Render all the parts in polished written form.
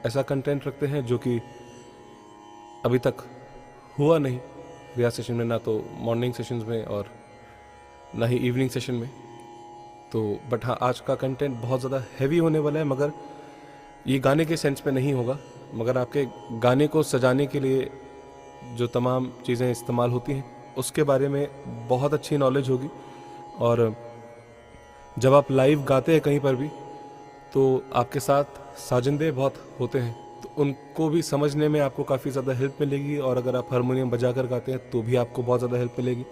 ऐसा कंटेंट रखते हैं जो कि अभी तक हुआ नहीं रियाज सेशन में, ना तो मॉर्निंग सेशंस में और ना ही इवनिंग सेशन में। तो बट हाँ, आज का कंटेंट बहुत ज़्यादा हैवी होने वाला है, मगर ये गाने के सेंस में नहीं होगा, मगर आपके गाने को सजाने के लिए जो तमाम चीज़ें इस्तेमाल होती हैं उसके बारे में बहुत अच्छी नॉलेज होगी। और जब आप लाइव गाते हैं कहीं पर भी, तो आपके साथ साजिंदे बहुत होते हैं, तो उनको भी समझने में आपको काफ़ी ज़्यादा हेल्प मिलेगी। और अगर आप हारमोनियम बजा कर गाते हैं तो भी आपको बहुत ज़्यादा हेल्प मिलेगी।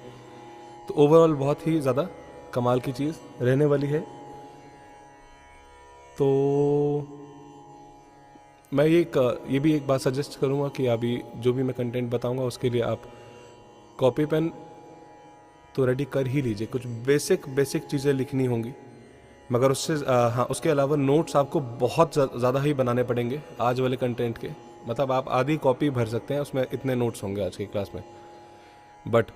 तो ओवरऑल बहुत ही ज़्यादा कमाल की चीज़ रहने वाली है। तो मैं ये भी एक बात सजेस्ट करूँगा कि अभी जो भी मैं कंटेंट बताऊँगा उसके लिए आप कॉपी पेन तो रेडी कर ही लीजिए। कुछ बेसिक चीज़ें लिखनी होंगी, मगर उससे हाँ, उसके अलावा नोट्स आपको बहुत ज़्यादा ही बनाने पड़ेंगे आज वाले कंटेंट के। मतलब आप आधी कॉपी भर सकते हैं, उसमें इतने नोट्स होंगे आज की क्लास में। बट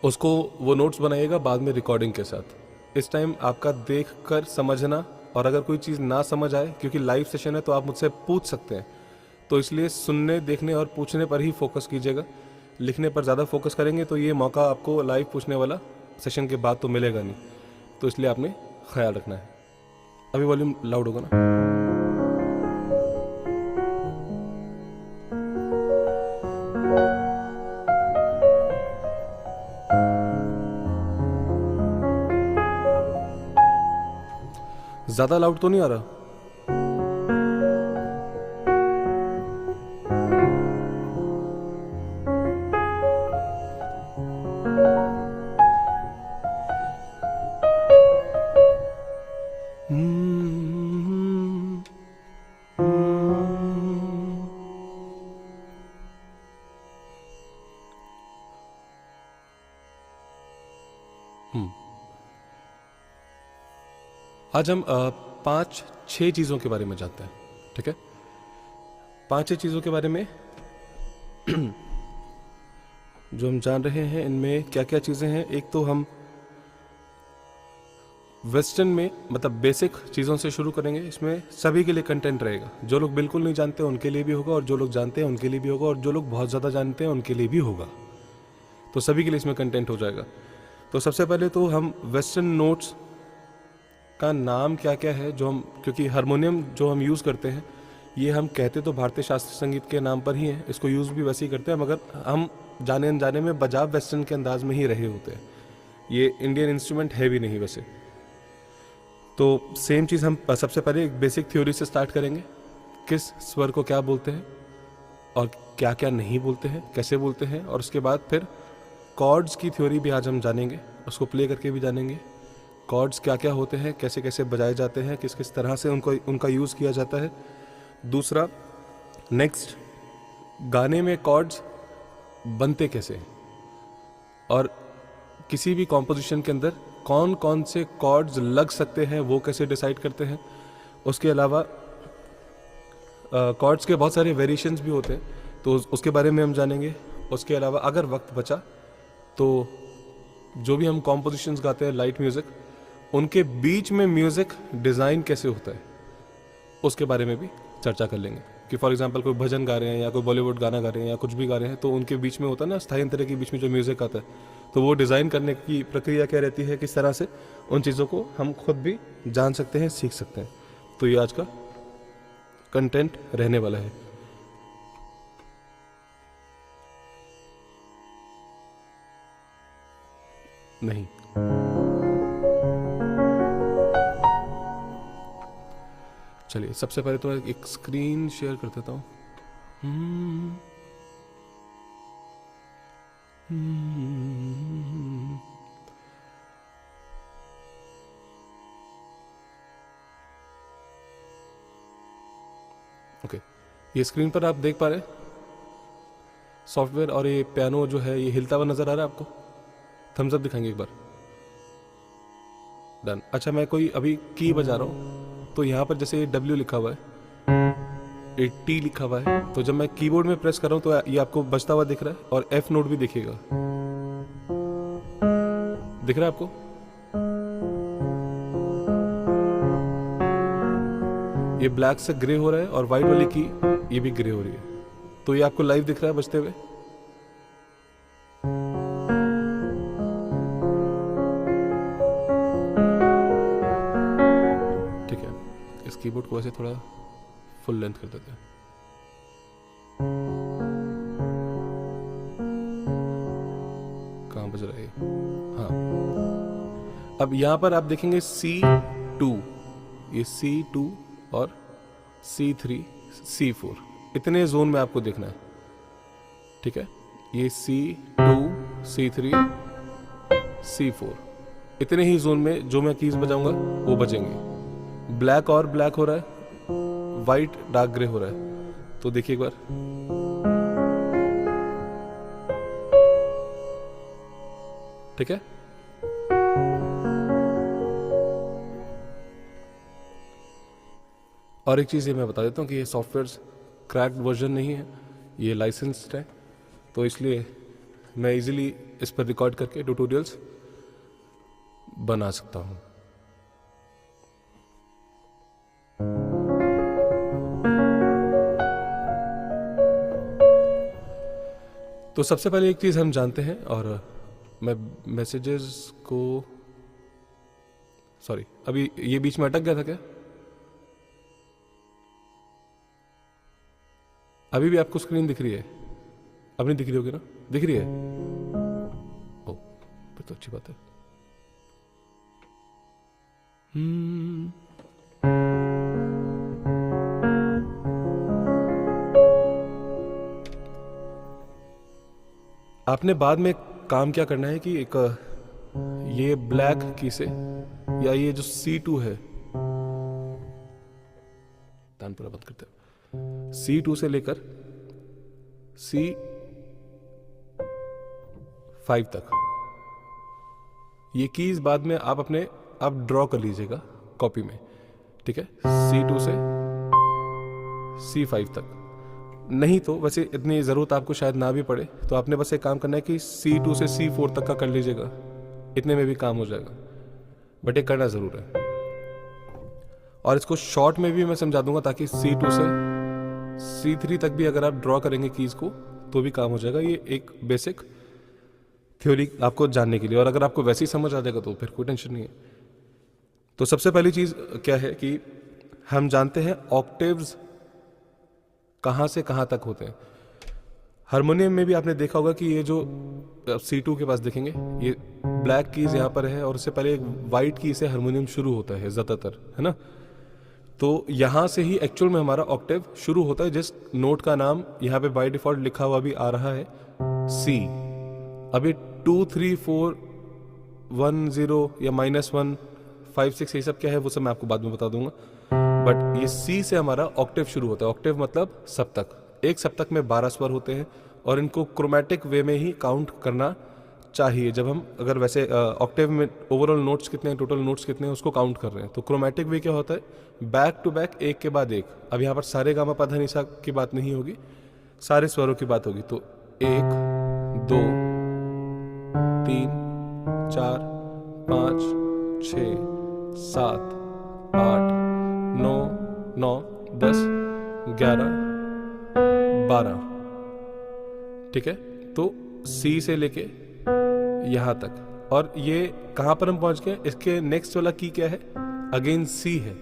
उसको वो नोट्स बनाइएगा बाद में रिकॉर्डिंग के साथ। इस टाइम आपका देख कर समझना, और अगर कोई चीज़ ना समझ आए, क्योंकि लाइव सेशन है तो आप मुझसे पूछ सकते हैं, तो इसलिए सुनने, देखने और पूछने पर ही फोकस कीजिएगा। लिखने पर ज़्यादा फोकस करेंगे तो ये मौका आपको लाइव पूछने वाला सेशन के बाद तो मिलेगा नहीं। तो इसलिए आपने ख्याल रखना है। अभी वॉल्यूम लाउड होगा ना? ज़्यादा लाउड तो नहीं आ रहा? आज हम 5-6 चीज़ों के बारे में जानते हैं, ठीक है? 5-6 चीज़ों के बारे में जो हम जान रहे हैं, इनमें क्या क्या चीज़ें हैं। एक तो हम वेस्टर्न में, मतलब बेसिक चीज़ों से शुरू करेंगे। इसमें सभी के लिए कंटेंट रहेगा। जो लोग बिल्कुल नहीं जानते उनके लिए भी होगा, और जो लोग जानते हैं उनके लिए भी होगा, और जो लोग बहुत ज़्यादा जानते हैं उनके लिए भी होगा। तो सभी के लिए इसमें कंटेंट हो जाएगा। तो सबसे पहले तो हम वेस्टर्न नोट्स का नाम क्या क्या है, जो हम, क्योंकि हारमोनियम जो हम यूज़ करते हैं, ये हम कहते तो भारतीय शास्त्रीय संगीत के नाम पर ही हैं, इसको यूज़ भी वैसे ही करते हैं, मगर हम जाने अनजाने में बजा वेस्टर्न के अंदाज में ही रहे होते हैं। ये इंडियन इंस्ट्रूमेंट है भी नहीं वैसे। तो सेम चीज़ हम सबसे पहले एक बेसिक थ्योरी से स्टार्ट करेंगे। किस स्वर को क्या बोलते हैं और क्या क्या नहीं बोलते हैं, कैसे बोलते हैं, और उसके बाद फिर कॉर्ड्स की थ्योरी भी आज हम जानेंगे, उसको प्ले करके भी जानेंगे। कॉर्ड्स क्या क्या होते हैं, कैसे कैसे बजाए जाते हैं, किस किस तरह से उनका यूज़ किया जाता है। दूसरा, नेक्स्ट, गाने में कॉर्ड्स बनते कैसे हैं, और किसी भी कॉम्पोजिशन के अंदर कौन कौन से कॉर्ड्स लग सकते हैं वो कैसे डिसाइड करते हैं। उसके अलावा कॉर्ड्स के बहुत सारे वेरिएशंस भी होते हैं, तो उसके बारे में हम जानेंगे। उसके अलावा अगर वक्त बचा तो जो भी हम कॉम्पोजिशंस गाते हैं लाइट म्यूज़िक, उनके बीच में म्यूज़िक डिज़ाइन कैसे होता है उसके बारे में भी चर्चा कर लेंगे। कि फॉर एग्जांपल कोई भजन गा रहे हैं या कोई बॉलीवुड गाना गा रहे हैं या कुछ भी गा रहे हैं, तो उनके बीच में होता है ना, स्थायी अंतरे के बीच में जो म्यूज़िक आता है, तो वो डिज़ाइन करने की प्रक्रिया क्या रहती है, किस तरह से उन चीज़ों को हम खुद भी जान सकते हैं, सीख सकते हैं। तो ये आज का कंटेंट रहने वाला है। नहीं, चलिए सबसे पहले तो एक स्क्रीन शेयर कर देता हूँ। ओके, ये स्क्रीन पर आप देख पा रहे हैं सॉफ्टवेयर, और ये पियानो जो है ये हिलता हुआ नजर आ रहा है आपको? थम्स अप दिखाएंगे एक बार। डन। अच्छा, मैं कोई अभी की बजा रहा हूँ, तो यहाँ पर जैसे डब्ल्यू लिखा हुआ है, ए टी लिखा हुआ है, तो जब मैं कीबोर्ड में प्रेस कर रहा हूँ तो ये आपको बजता हुआ दिख रहा है, और एफ नोट भी दिखेगा। दिख रहा है आपको? ये ब्लैक से ग्रे हो रहा है और वाइट वाली की ये भी ग्रे हो रही है। तो ये आपको लाइव दिख रहा है बजते हुए। ठीक है, इस कीबोर्ड को ऐसे थोड़ा फुल लेंथ कर देते हैं। कहाँ बज रहा है? हाँ, अब यहां पर आप देखेंगे C2, ये C2 और C3, C4 इतने जोन में आपको देखना है। ठीक है, ये C2, C3, C4 इतने ही जोन में जो मैं कीज बजाऊंगा वो बजेंगे। ब्लैक और ब्लैक हो रहा है, वाइट डार्क ग्रे हो रहा है। तो देखिए एक बार, ठीक है। और एक चीज़ ये मैं बता देता हूँ कि ये सॉफ्टवेयर क्रैक्ड वर्जन नहीं है, ये लाइसेंस्ड है। तो इसलिए मैं इजीली इस पर रिकॉर्ड करके ट्यूटोरियल्स बना सकता हूँ। तो सबसे पहले एक चीज़ हम जानते हैं, और मैं मैसेजेस को, सॉरी अभी ये बीच में अटक गया था क्या? अभी भी आपको स्क्रीन दिख रही है? अब नहीं दिख रही होगी ना? दिख रही है? ओ, फिर तो अच्छी बात है। आपने बाद में काम क्या करना है कि एक ये ब्लैक की से, या ये जो C2 है, तानपुरा बंद करते हैं, C2 से लेकर C5 तक ये कीज बाद में आप ड्रॉ कर लीजिएगा कॉपी में। ठीक है, C2 से C5 तक। नहीं तो वैसे इतनी ज़रूरत आपको शायद ना भी पड़े, तो आपने बस एक काम करना है कि C2 से C4 तक का कर लीजिएगा, इतने में भी काम हो जाएगा। बट ये करना ज़रूर है। और इसको शॉर्ट में भी मैं समझा दूंगा, ताकि C2 से C3 तक भी अगर आप ड्रॉ करेंगे कीज को तो भी काम हो जाएगा। ये एक बेसिक थ्योरी आपको जानने के लिए, और अगर आपको वैसे ही समझ आ जाएगा तो फिर कोई टेंशन नहीं है। तो सबसे पहली चीज़ क्या है कि हम जानते हैं ऑक्टेव्स कहाँ से कहाँ तक होते हैं। हारमोनियम में भी आपने देखा होगा कि ये जो C2 के पास देखेंगे, ये ब्लैक कीज यहाँ पर है और उससे पहले एक वाइट की से हारमोनियम शुरू होता है ज़्यादातर, है ना। तो यहाँ से ही एक्चुअल में हमारा ऑक्टेव शुरू होता है, जिस नोट का नाम यहाँ पे बाय डिफॉल्ट लिखा हुआ भी आ रहा है C। अभी 2, 3, 4, 1, 0 या -1, 5, 6 ये सब क्या है वो सब मैं आपको बाद में बता दूंगा। बट ये C से हमारा ऑक्टेव शुरू होता है। ऑक्टेव मतलब सप्तक। एक सप्तक में 12 स्वर होते हैं और इनको क्रोमैटिक वे में ही काउंट करना चाहिए। जब हम अगर वैसे ऑक्टेव में ओवरऑल नोट्स कितने हैं, टोटल नोट्स कितने हैं, उसको काउंट कर रहे हैं, तो क्रोमैटिक वे क्या होता है, बैक टू बैक, एक के बाद एक। अब यहाँ पर सारे गामा पा धा नि सा की बात नहीं होगी, सारे स्वरों की बात होगी। तो 1, 2, 3, 4, 5, 6, 7, 8, 9, 9, 10, 11, 12। ठीक है, तो C से लेके यहां तक। और ये कहां पर हम पहुंच गए, इसके नेक्स्ट वाला की क्या है, अगेन C है।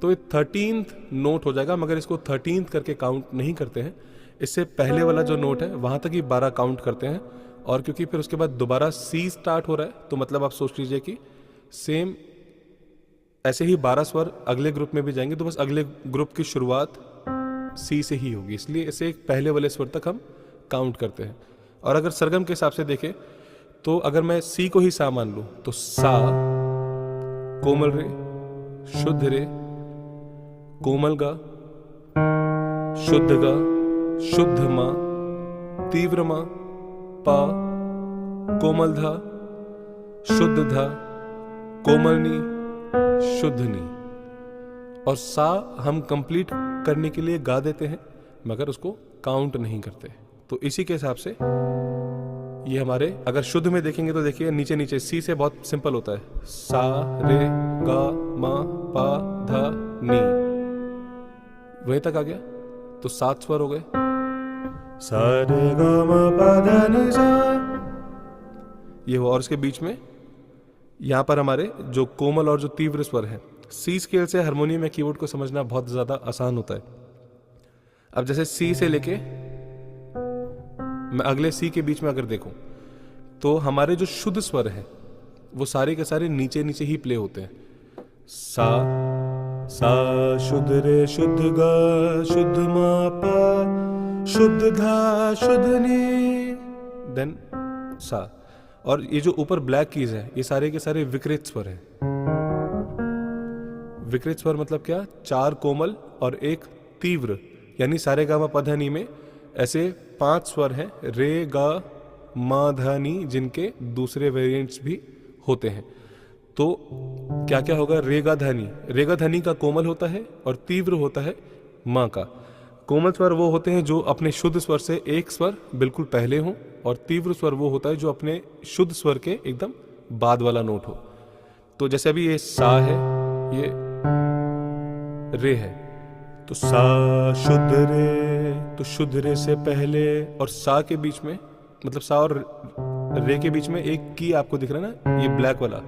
तो ये 13th नोट हो जाएगा, मगर इसको 13th करके काउंट नहीं करते हैं। इससे पहले वाला जो नोट है वहां तक ही 12 काउंट करते हैं। और क्योंकि फिर उसके बाद दोबारा C स्टार्ट हो रहा है, तो मतलब आप सोच लीजिए कि सेम ऐसे ही 12 स्वर अगले ग्रुप में भी जाएंगे, तो बस अगले ग्रुप की शुरुआत C से ही होगी। इसलिए इसे एक पहले वाले स्वर तक हम काउंट करते हैं। और अगर सरगम के हिसाब से देखें तो अगर मैं C को ही सा मान लूं तो सा, कोमल रे, शुद्ध रे, कोमल गा, शुद्ध गा, शुद्ध मा, तीव्र मा, पा, कोमल धा, शुद्ध धा, कोमल नी, शुद्ध नी। और सा हम कंप्लीट करने के लिए गा देते हैं, मगर उसको काउंट नहीं करते। तो इसी के हिसाब से ये हमारे, अगर शुद्ध में देखेंगे तो देखिए नीचे नीचे C से बहुत सिंपल होता है, सा रे गा मा पा धा नी। वहीं तक आ गया, तो 7 स्वर हो गए, सा रे गा मा पा धा नि सा, ये हुआ। और इसके बीच में यहाँ पर हमारे जो कोमल और जो तीव्र स्वर है, सी स्केल से हारमोनियम या कीबोर्ड को समझना बहुत ज़्यादा आसान होता है। अब जैसे सी से लेके मैं अगले सी के बीच में अगर देखूं, तो हमारे जो शुद्ध स्वर हैं वो सारे के सारे नीचे नीचे ही प्ले होते हैं। सा, सा शुद्ध रे शुद्ध गा शुद्ध मा पा शुद्ध धा शुद्ध नी, देन सा। और ये जो ऊपर ब्लैक कीज है ये सारे के सारे विकृत स्वर हैं। विकृत स्वर मतलब क्या? 4 कोमल और 1 तीव्र, यानी सारे गा मा पा धा नी में ऐसे 5 स्वर हैं, रे गा मा धा नी, जिनके दूसरे वेरिएंट्स भी होते हैं। तो क्या क्या होगा? रेगा धनी, रेगा धनी का कोमल होता है और तीव्र होता है माँ का। कोमल स्वर वो होते हैं जो अपने शुद्ध स्वर से 1 स्वर बिल्कुल पहले हों, और तीव्र स्वर वो होता है जो अपने शुद्ध स्वर के एकदम बाद वाला नोट हो। तो जैसे अभी ये सा है, ये रे है, तो सा शुद्ध रे, तो शुद्ध रे से पहले और सा के बीच में, मतलब सा और रे के बीच में एक की आपको दिख रहा है ना, ये ब्लैक वाला,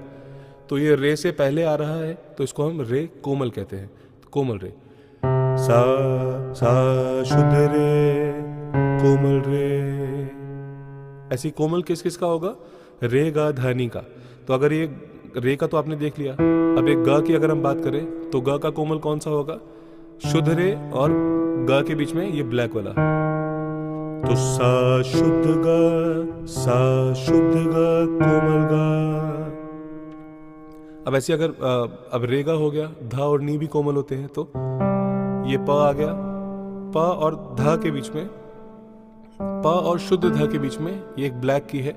तो ये रे से पहले आ रहा है, तो इसको हम रे कोमल कहते हैं। तो कोमल रे, सा सा शुद्ध रे कोमल रे। ऐसी कोमल किस किस का होगा? रे गा धानी का। तो अगर ये रे का तो आपने देख लिया, अब एक गा की अगर हम बात करें तो गा का कोमल कौन सा होगा? शुद्ध रे और गा के बीच में ये ब्लैक वाला, तो सा शुद्ध गा, सा शुद्ध गा कोमल गा। अब ऐसे अगर अब रेगा हो गया, धा और नी भी कोमल होते हैं, तो ये प आ गया, प और धा के बीच में, प और शुद्ध धा के बीच में ये एक ब्लैक की है,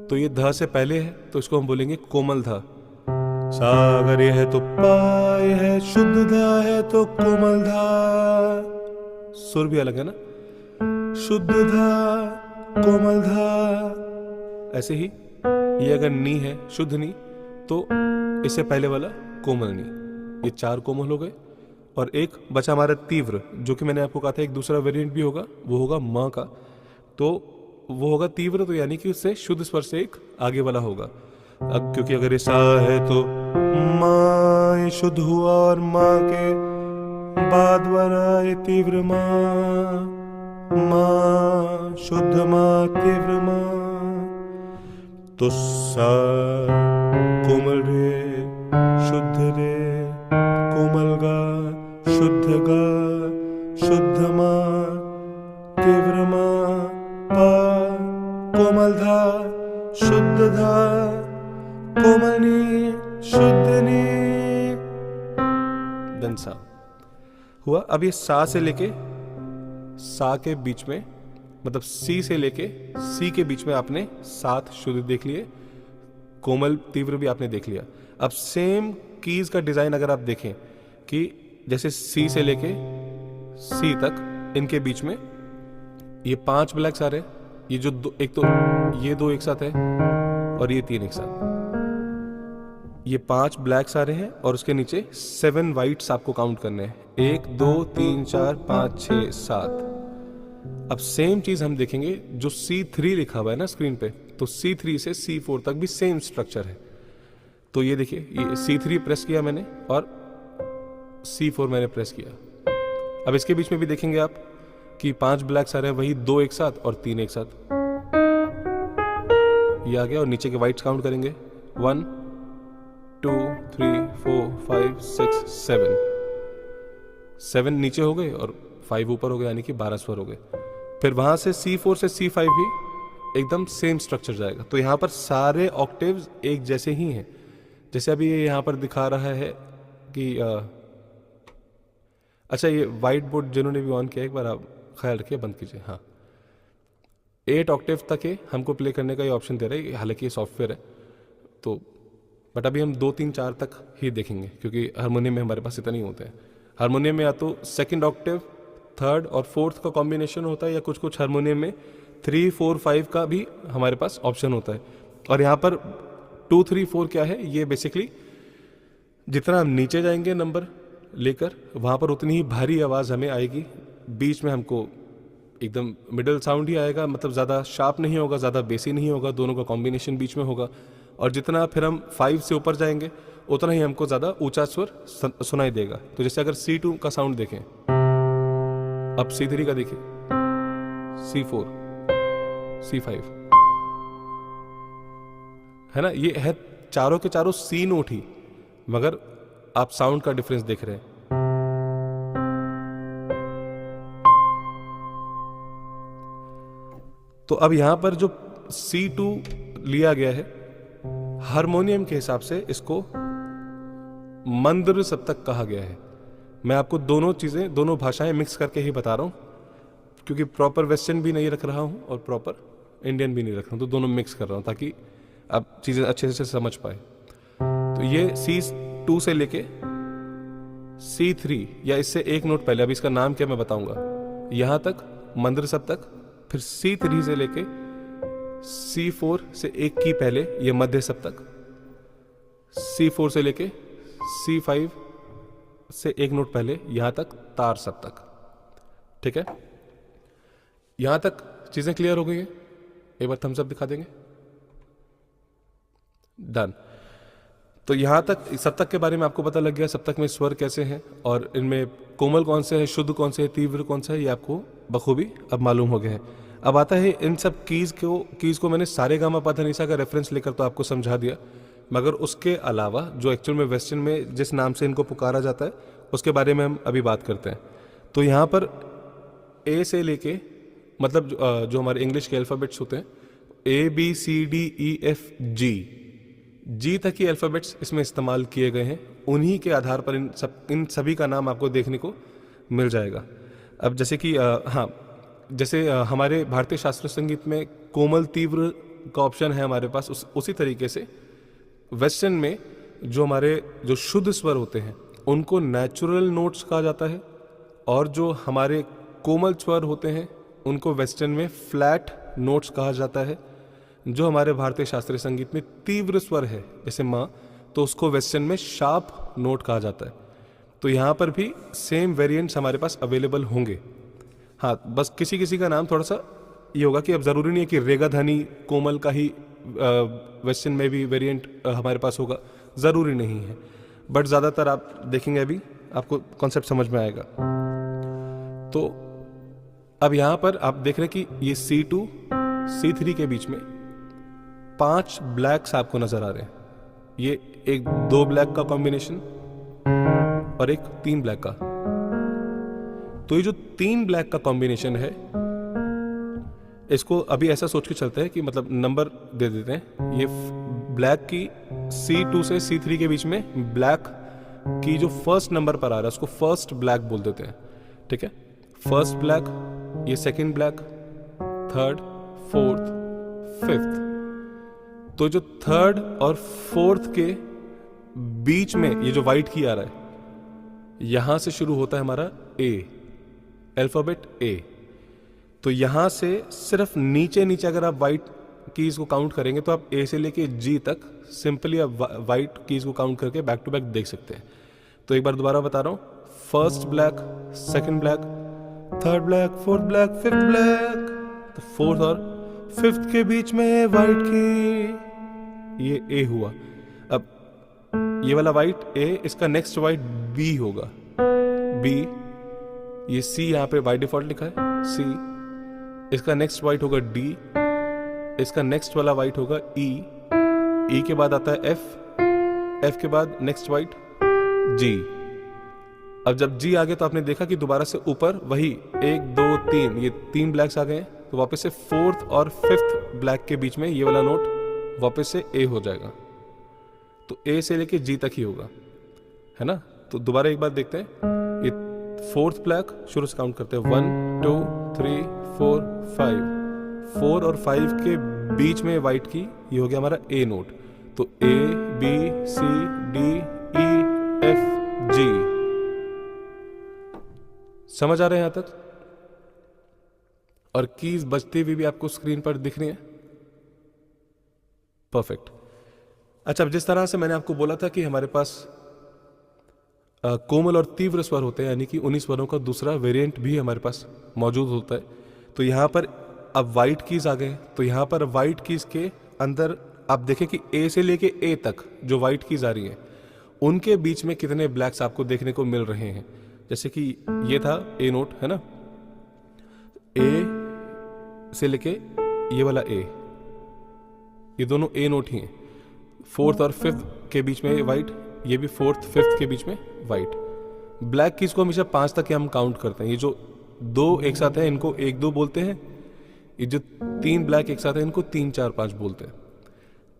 तो ये धा से पहले है, तो इसको हम बोलेंगे कोमल धा। सा अगर ये है तो पा, ये है शुद्ध धा है तो कोमल धा। सुर भी अलग है ना, शुद्ध धा कोमल धा। ऐसे ही ये अगर नी है, शुद्ध नी, तो इससे पहले वाला कोमल नी। ये 4 कोमल हो गए, और एक बचा हमारा तीव्र, जो कि मैंने आपको कहा था एक दूसरा वेरिएंट भी होगा, वो होगा माँ का। तो वो होगा तीव्र, तो यानी कि उससे शुद्ध स्वर से एक आगे वाला होगा। अब क्योंकि अगर ये सा है तो माँ ये शुद्ध हुआ, और माँ के बाद वाला ये तीव्र माँ, माँ शुद्ध माँ तीव्र माँ। तो सा कोमल रे शुद्ध रे कोमल गा शुद्ध गा शुद्ध माँ तीव्र माँ, पा कोमल धा शुद्ध धा कोमल नी शुद्ध नी, देन सा हुआ। अब ये सा से लेके सा के बीच में, मतलब सी से लेके सी के बीच में आपने 7 शुद्ध देख लिए, कोमल तीव्र भी आपने देख लिया। अब सेम कीज का डिजाइन अगर आप देखें कि जैसे सी से लेके सी तक इनके बीच में ये 5 ब्लैक्स आ रहे, ये जो एक तो ये 2 एक साथ है और ये 3 एक साथ, ये 5 ब्लैक्स आ रहे हैं, और उसके नीचे 7 वाइट्स आपको काउंट करने हैं। 1 2 3 4 5 6 7। अब सेम चीज हम देखेंगे जो C3 लिखा हुआ है ना स्क्रीन पे, तो C3 से C4 तक भी सेम स्ट्रक्चर है। तो ये देखिए, ये C3 प्रेस किया मैंने और C4 मैंने प्रेस किया। अब इसके बीच में भी देखेंगे आप कि 5 ब्लैक्स आ रहे हैं, वही 2 एक साथ और 3 एक साथ, ये आ गया। और नीचे के वाइट्स काउंट करेंगे, 1 2 3 4 5 6 7 नीचे हो गए और 5 ऊपर हो गए, यानी कि 12 स्वर हो गए। फिर वहां से C4 से C5 भी एकदम सेम स्ट्रक्चर जाएगा। तो यहाँ पर सारे ऑक्टेव्स एक जैसे ही हैं। जैसे अभी ये यहाँ पर दिखा रहा है कि अच्छा, ये व्हाइट बोर्ड जिन्होंने भी ऑन किया एक बार आप ख्याल रखिए, बंद कीजिए। हाँ, 8 ऑक्टेव तक है हमको प्ले करने का ये ऑप्शन दे रहा है, हालांकि ये सॉफ्टवेयर है तो, बट अभी हम 2 3 4 तक ही देखेंगे, क्योंकि हारमोनियम में हमारे पास इतना नहीं होता है। हारमोनियम में या तो 2nd ऑक्टेव, 3rd और 4th का कॉम्बिनेशन होता है, या कुछ कुछ हारमोनियम में 3 4 5 का भी हमारे पास ऑप्शन होता है। और यहाँ पर 2 3 4 क्या है, ये बेसिकली जितना हम नीचे जाएंगे नंबर लेकर वहाँ पर उतनी ही भारी आवाज़ हमें आएगी, बीच में हमको एकदम मिडल साउंड ही आएगा, मतलब ज़्यादा शार्प नहीं होगा, ज़्यादा बेसी नहीं होगा, दोनों का कॉम्बिनेशन बीच में होगा। और जितना फिर हम 5 से ऊपर जाएंगे उतना ही हमको ज़्यादा ऊंचा स्वर सुनाई देगा। तो जैसे अगर C2 का साउंड देखें, अब C3 का देखिए, C4, C5, है ना, ये है चारों के चारों C नोट ही, मगर आप साउंड का डिफरेंस देख रहे हैं। तो अब यहां पर जो C2 लिया गया है, हारमोनियम के हिसाब से इसको मंद्र सप्तक कहा गया है। मैं आपको दोनों चीजें, दोनों भाषाएं मिक्स करके ही बता रहा हूं, क्योंकि प्रॉपर वेस्टर्न भी नहीं रख रहा हूं और प्रॉपर इंडियन भी नहीं रख रहा हूं, तो दोनों मिक्स कर रहा हूं ताकि आप चीजें अच्छे से समझ पाए। तो ये C2 से लेके C3 या इससे एक नोट पहले, अभी इसका नाम क्या मैं बताऊंगा, यहां तक मंद्र सप्तक, फिर C3 से लेके C4 से एक की पहले ये मध्य सप्तक, C4 से लेके C5 से एक नोट पहले यहां तक तार सप्तक। ठीक है, यहां तक चीजें क्लियर हो गई है? एक बार थम्स अप दिखा देंगे। डन। तो यहां तक सप्तक के बारे में आपको पता लग गया, सप्तक में स्वर कैसे हैं और इनमें कोमल कौन से है, शुद्ध कौन से है, तीव्र कौन सा है, ये आपको बखूबी अब मालूम हो गया है। अब आता है इन सब कीज को मैंने सारे गामा पा धा नी सा का रेफरेंस लेकर तो आपको समझा दिया, मगर उसके अलावा जो एक्चुअल में वेस्टर्न में जिस नाम से इनको पुकारा जाता है उसके बारे में हम अभी बात करते हैं। तो यहाँ पर ए से लेके, मतलब जो हमारे इंग्लिश के अल्फ़ाबेट्स होते हैं, ABCDEFG, जी तक ही अल्फ़ाबेट्स इसमें इस्तेमाल किए गए हैं। उन्हीं के आधार पर इन सभी का नाम आपको देखने को मिल जाएगा। अब जैसे कि जैसे हमारे भारतीय शास्त्रीय संगीत में कोमल तीव्र का ऑप्शन है हमारे पास, उसी तरीके से वेस्टर्न में जो शुद्ध स्वर होते हैं उनको नेचुरल नोट्स कहा जाता है, और जो हमारे कोमल स्वर होते हैं उनको वेस्टर्न में फ्लैट नोट्स कहा जाता है। जो हमारे भारतीय शास्त्रीय संगीत में तीव्र स्वर है जैसे माँ, तो उसको वेस्टर्न में शार्प नोट कहा जाता है। तो यहाँ पर भी सेम वेरिएंट्स हमारे पास अवेलेबल होंगे। हाँ, बस किसी किसी का नाम थोड़ा सा ये होगा कि अब ज़रूरी नहीं है कि रेगा धनी कोमल का ही वेस्टर्न में भी वेरिएंट हमारे पास होगा, ज़रूरी नहीं है, बट ज़्यादातर आप देखेंगे अभी आपको कॉन्सेप्ट समझ में आएगा। तो अब यहाँ पर आप देख रहे हैं कि ये C2 C3 के बीच में 5 ब्लैक्स आपको नजर आ रहे हैं। ये एक 2 ब्लैक का कॉम्बिनेशन और एक 3 ब्लैक का। तो ये जो 3 ब्लैक का कॉम्बिनेशन है, इसको अभी ऐसा सोच के चलते हैं कि मतलब नंबर दे देते हैं। ये ब्लैक की C2 से C3 के बीच में ब्लैक की जो फर्स्ट नंबर पर आ रहा है उसको फर्स्ट ब्लैक बोल देते हैं। ठीक है, फर्स्ट ब्लैक, ये second black, third, fourth, fifth. तो जो थर्ड और फोर्थ के बीच में ये जो वाइट की आ रहा है, यहां से शुरू होता है हमारा ए, अल्फाबेट ए। तो यहां से सिर्फ नीचे नीचे अगर आप वाइट कीज को काउंट करेंगे तो आप ए से लेके जी तक सिंपली आप वाइट कीज को काउंट करके बैक टू बैक देख सकते हैं। तो एक बार दोबारा बता रहा हूं, first black, second black, third black, fourth black, fifth black. तो फोर्थ और फिफ्थ के बीच में वाइट की, ये ए हुआ। अब ये वाला वाइट ए, इसका नेक्स्ट वाइट बी होगा, बी। ये सी यहां पे बाय डिफॉल्ट लिखा है, सी। इसका नेक्स्ट वाइट होगा डी, इसका नेक्स्ट वाला वाइट होगा ई, ई के बाद आता है एफ, एफ के बाद नेक्स्ट वाइट जी। अब जब जी आ गया तो आपने देखा कि दोबारा से ऊपर वही 1 2 3, ये 3 ब्लैक्स आ गए हैं। तो वापस से फोर्थ और फिफ्थ ब्लैक के बीच में ये वाला नोट वापस से ए हो जाएगा। तो ए से लेके जी तक ही होगा, है ना। तो दोबारा एक बार देखते हैं, ये फोर्थ ब्लैक शुरू से काउंट करते हैं, 1 2 3 4 5। 4 और 5 के बीच में वाइट की, ये हो गया हमारा ए नोट। तो A B C D E F G. समझ आ रहे हैं यहां तक? और कीज बजती हुई भी आपको स्क्रीन पर दिख रही है? परफेक्ट। अच्छा, जिस तरह से मैंने आपको बोला था कि हमारे पास कोमल और तीव्र स्वर होते हैं, यानी कि उन्हीं स्वरों का दूसरा वेरिएंट भी हमारे पास मौजूद होता है। तो यहाँ पर अब वाइट कीज आ गए, तो यहाँ पर वाइट कीज के अंदर आप देखें कि ए से लेके ए तक जो वाइट कीज आ रही हैं उनके बीच में कितने ब्लैक्स आपको देखने को मिल रहे हैं। जैसे कि ये था ए नोट, है ना, ए से लेके ये वाला ए, ये दोनों ए नोट ही हैं। फोर्थ और फिफ्थ के बीच में वाइट, ये भी फोर्थ फिफ्थ के बीच में वाइट। ब्लैक कीज को हमेशा 5 तक हम काउंट करते हैं। ये जो 2 एक साथ हैं इनको 1 2 बोलते हैं, ये जो 3 ब्लैक एक साथ हैं इनको 3 4 5 बोलते हैं।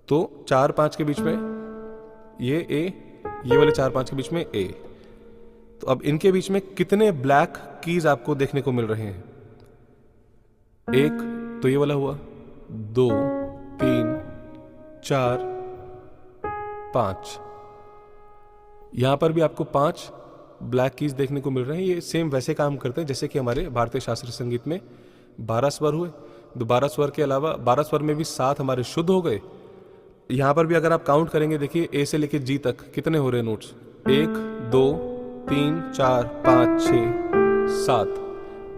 तो 4 5 के बीच में ये ए, ये वाले 4 5 के बीच में ए। तो अब इनके बीच में कितने ब्लैक कीज आपको देखने को मिल रहे हैं? 1 तो ये वाला हुआ, 2 3 4 5। यहां पर भी आपको 5 ब्लैक कीज देखने को मिल रहे हैं। ये सेम वैसे काम करते हैं जैसे कि हमारे भारतीय शास्त्रीय संगीत में 12 स्वर हुए। तो 12 स्वर के अलावा 12 स्वर में भी 7 हमारे शुद्ध हो गए। यहां पर भी अगर आप काउंट करेंगे, देखिए ए से लेके जी तक कितने हो रहे हैं notes? 1 2 3 4 5 6 7,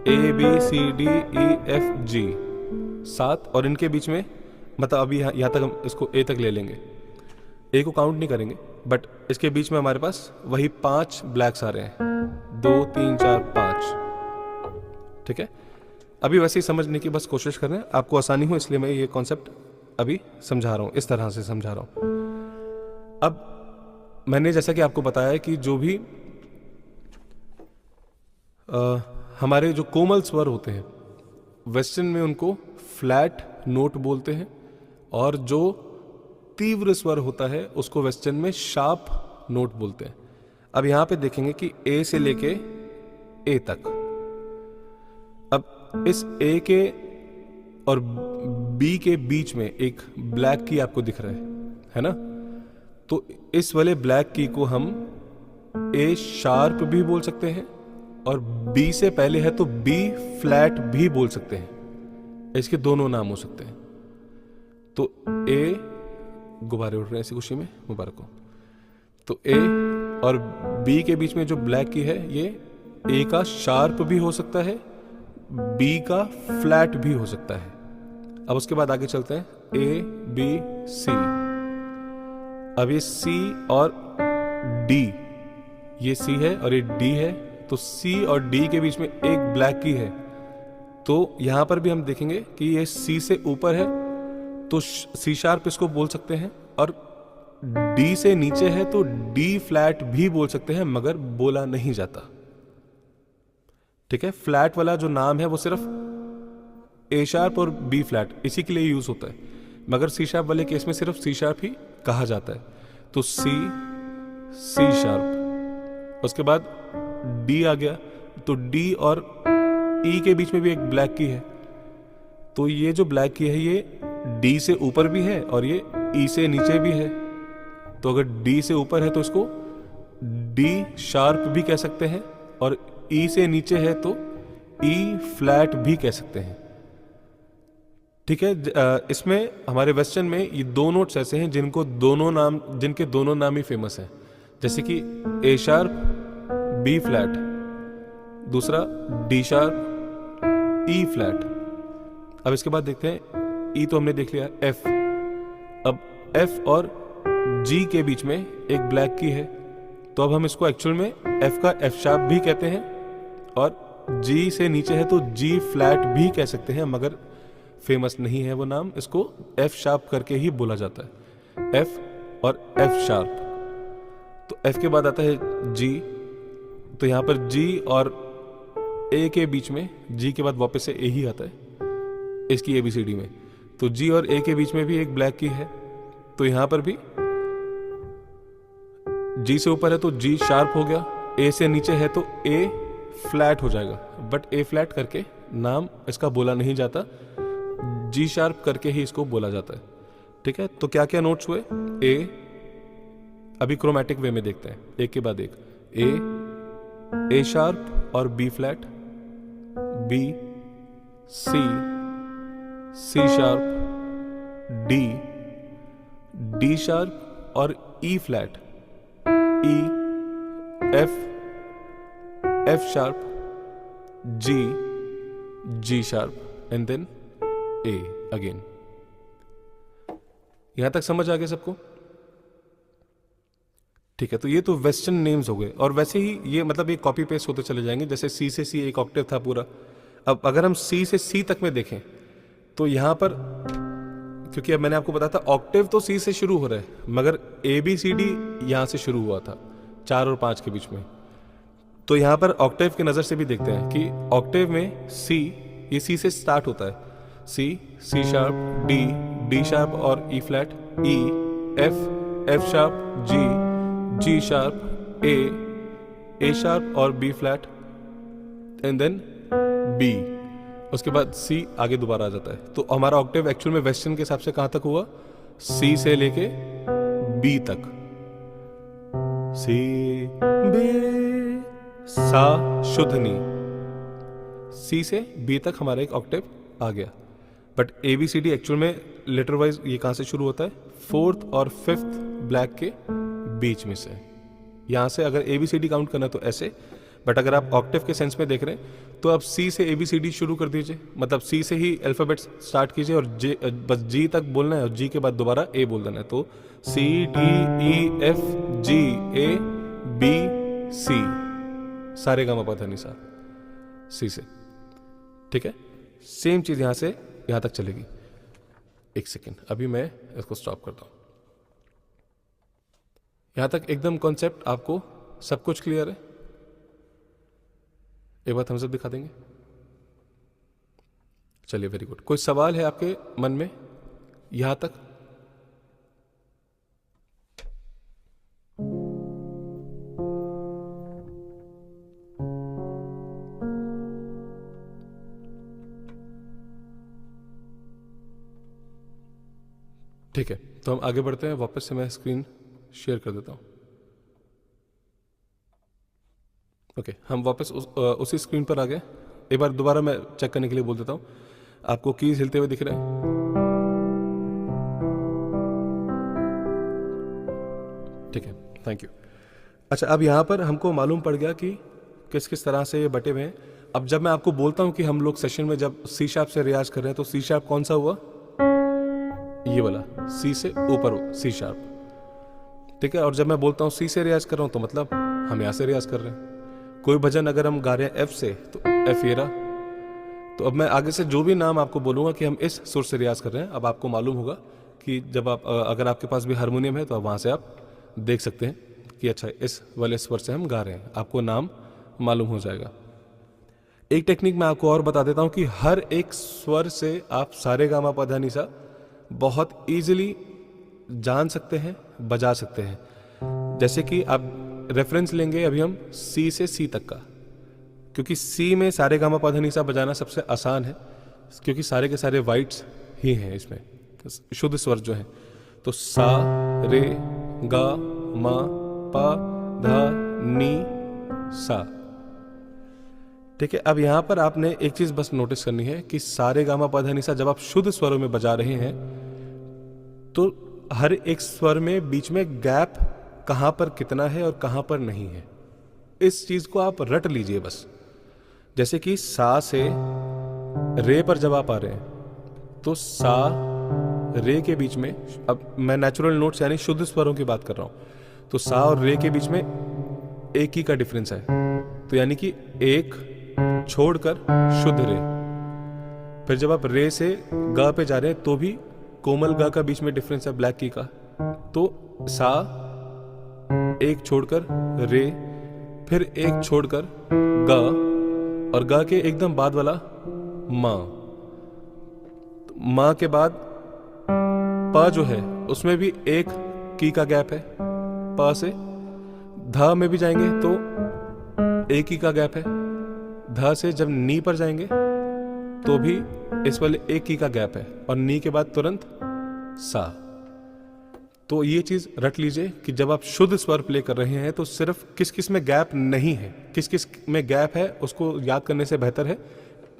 A B C D E F G 7। और इनके बीच में मतलब अभी यहाँ तक हम इसको ए तक ले लेंगे, ए को काउंट नहीं करेंगे, बट इसके बीच में हमारे पास वही 5 ब्लैक्स आ रहे हैं, 2 3 4 5। ठीक है, अभी वैसे ही समझने की बस कोशिश कर रहे हैं, आपको आसानी हो इसलिए मैं ये कॉन्सेप्ट अभी समझा रहा हूँ, इस तरह से समझा रहा हूँ। अब मैंने जैसा कि आपको बताया कि जो भी हमारे जो कोमल स्वर होते हैं वेस्टर्न में उनको फ्लैट नोट बोलते हैं, और जो तीव्र स्वर होता है उसको वेस्टर्न में शार्प नोट बोलते हैं। अब यहां पे देखेंगे कि ए से लेके ए तक, अब इस ए के और बी के बीच में एक ब्लैक की आपको दिख रहा है ना? तो इस वाले ब्लैक की को हम ए शार्प भी बोल सकते हैं, और बी से पहले है तो बी फ्लैट भी बोल सकते हैं। इसके दोनों नाम हो सकते हैं। तो ए, गुब्बारे उड़ रहे हैं इसी खुशी में, मुबारक हो। तो ए और बी के बीच में जो ब्लैक की है ये ए का शार्प भी हो सकता है, बी का फ्लैट भी हो सकता है। अब उसके बाद आगे चलते हैं, ए बी सी। अब ये सी और डी, ये सी है और ये डी है, तो सी और डी के बीच में एक ब्लैक की है। तो यहां पर भी हम देखेंगे कि ये सी से ऊपर है तो सी शार्प इसको बोल सकते हैं, और डी से नीचे है तो डी फ्लैट भी बोल सकते हैं, मगर बोला नहीं जाता। ठीक है, फ्लैट वाला जो नाम है वो सिर्फ ए शार्प और बी फ्लैट इसी के लिए यूज होता है, मगर सी शार्प वाले केस में सिर्फ सी शार्प ही कहा जाता है। तो सी, सी शार्प, उसके बाद डी आ गया, तो डी और ई के बीच में भी एक ब्लैक की है। तो ये जो ब्लैक की है ये डी से ऊपर भी है और ये ई से नीचे भी है। तो अगर डी से ऊपर है तो इसको डी शार्प भी कह सकते हैं, और ई से नीचे है तो ई फ्लैट भी कह सकते हैं। ठीक है, इसमें हमारे वेस्टर्न में ये 2 नोट्स ऐसे हैं जिनके दोनों नाम ही फेमस हैं, जैसे कि ए शार्प बी फ्लैट, दूसरा डी शार्प ई फ्लैट। अब इसके बाद देखते हैं, ई तो हमने देख लिया, एफ। अब एफ और जी के बीच में एक ब्लैक की है, तो अब हम इसको एक्चुअल में एफ का एफ शार्प भी कहते हैं, और जी से नीचे है तो जी फ्लैट भी कह सकते हैं, मगर फेमस नहीं है वो नाम, इसको एफ शार्प करके ही बोला जाता है, एफ और एफ शार्प। तो एफ के बाद आता है जी, तो यहां पर जी और ए के बीच में, जी के बाद वापस से ए ही आता है इसकी एबीसीडी में, तो जी और ए के बीच में भी एक ब्लैक की है। तो यहां पर भी जी से ऊपर है तो जी शार्प हो गया, ए से नीचे है तो ए फ्लैट हो जाएगा, बट ए फ्लैट करके नाम इसका बोला नहीं जाता, जी शार्प करके ही इसको बोला जाता है। ठीक है, तो क्या क्या नोट्स हुए? ए, अभी क्रोमैटिक वे में देखते हैं, एक के बाद एक। ए शार्प और बी फ्लैट, बी, सी, सी शार्प, डी शार्प और E flat, E, F, F sharp, G, G sharp, and then A again. यहां तक समझ आ गया सबको? ठीक है, तो ये तो वेस्टर्न नेम्स हो गए, और वैसे ही ये मतलब ये कॉपी पेस्ट होते चले जाएंगे। जैसे सी से सी एक ऑक्टेव था पूरा, अब अगर हम सी से सी तक में देखें तो यहां पर, क्योंकि अब मैंने आपको बताया था ऑक्टेव तो सी से शुरू हो रहा है, मगर ए बी सी डी यहां से शुरू हुआ था 4 और 5 के बीच में। तो यहां पर ऑक्टेव की नजर से भी देखते हैं कि ऑक्टेव में सी, ये सी से स्टार्ट होता है, C, C sharp, D, D sharp और E flat, E, F, F sharp, G, G sharp, A sharp और B flat, and then B. उसके बाद सी आगे दोबारा आ जाता है। तो हमारा ऑक्टेव एक्चुअल में वेस्टर्न के हिसाब से कहां तक हुआ? सी से लेके बी तक। सी, बी, सा, शुद्ध नी, सी से बी तक हमारा एक ऑक्टेव आ गया। But A B C D actual में लेटर वाइज ये कहां से शुरू होता है? 4th और 5th ब्लैक के बीच में से। यहां से अगर A B C D count करना तो ऐसे, बट अगर आप ऑक्टेव के सेंस में देख रहे हैं तो आप सी से ए बी सी डी शुरू कर दीजिए, मतलब सी से ही अल्फाबेट स्टार्ट कीजिए और जे, बस जी तक बोलना है और जी के बाद दोबारा ए बोल देना है। तो सी, डी, ई, एफ, जी, ए, बी, सी, सारे गामा पा धा नि सा, सी से। ठीक है, सेम चीज यहां से यहां तक चलेगी। एक सेकेंड, अभी मैं इसको स्टॉप करता हूं। यहां तक एकदम कॉन्सेप्ट आपको सब कुछ क्लियर है? एक बात हम सब दिखा देंगे। चलिए, वेरी गुड। कोई सवाल है आपके मन में यहां तक? ठीक है, तो हम आगे बढ़ते हैं। वापस से मैं स्क्रीन शेयर कर देता हूं। ओके, हम वापस उसी स्क्रीन पर आ गए। एक बार दोबारा मैं चेक करने के लिए बोल देता हूं। आपको कीज हिलते हुए दिख रहे हैं? ठीक है, थैंक यू। अच्छा, अब यहां पर हमको मालूम पड़ गया कि किस किस तरह से ये बटे हुए हैं। अब जब मैं आपको बोलता हूं कि हम लोग सेशन में जब सी शार्प से रियाज कर रहे हैं, तो सी शार्प कौन सा हुआ? ये वाला, सी से ऊपर सी शार्प। ठीक है, और जब मैं बोलता हूं सी से रियाज कर रहा हूं तो मतलब हम यहां से रियाज कर रहे हैं। कोई भजन अगर हम गा रहे हैं एफ से तो एफ येरा। तो अब मैं आगे से जो भी नाम आपको बोलूंगा कि हम इस सुर से रियाज कर रहे हैं, अब आपको मालूम होगा कि जब आप अगर आपके पास भी हारमोनियम है तो आप वहां से आप देख सकते हैं कि अच्छा इस वाले स्वर से हम गा रहे हैं, आपको नाम मालूम हो जाएगा। एक टेक्निक मैं आपको और बता देता हूं कि हर एक स्वर से आप सारे गामा पा धा नि सा बहुत इजीली जान सकते हैं, बजा सकते हैं। जैसे कि आप रेफरेंस लेंगे अभी हम सी से सी तक का, क्योंकि सी में सारे गामा पा धा नि सा बजाना सबसे आसान है, क्योंकि सारे के सारे वाइट्स ही हैं इसमें, शुद्ध स्वर जो है। तो सा, रे, गा, मा, पा, धा, नी, सा। ठीक है, अब यहां पर आपने एक चीज बस नोटिस करनी है कि सारे गामा पा धा नि सा जब आप शुद्ध स्वरों में बजा रहे हैं तो हर एक स्वर में बीच में गैप कहां पर कितना है और कहां पर नहीं है, इस चीज को आप रट लीजिए बस। जैसे कि सा से रे पर जब आप आ रहे हैं तो सा रे के बीच में, अब मैं नेचुरल नोट्स यानी शुद्ध स्वरों की बात कर रहा हूं, तो सा और रे के बीच में एक ही का डिफरेंस है, तो यानी कि एक छोड़कर शुद्ध रे। फिर जब आप रे से गा पे जा रहे हैं तो भी कोमल गा का बीच में डिफरेंस है ब्लैक की का, तो सा एक छोड़कर रे, फिर एक छोड़कर गा, और गा के एकदम बाद वाला मा। माँ के बाद पा जो है उसमें भी एक की का गैप है, पा से धा में भी जाएंगे तो एक ही का गैप है, धा से जब नी पर जाएंगे तो भी इस वाले एक की का गैप है, और नी के बाद तुरंत सा। तो ये चीज रट लीजिए कि जब आप शुद्ध स्वर प्ले कर रहे हैं तो सिर्फ किस किस में गैप नहीं है, किस किस में गैप है उसको याद करने से बेहतर है,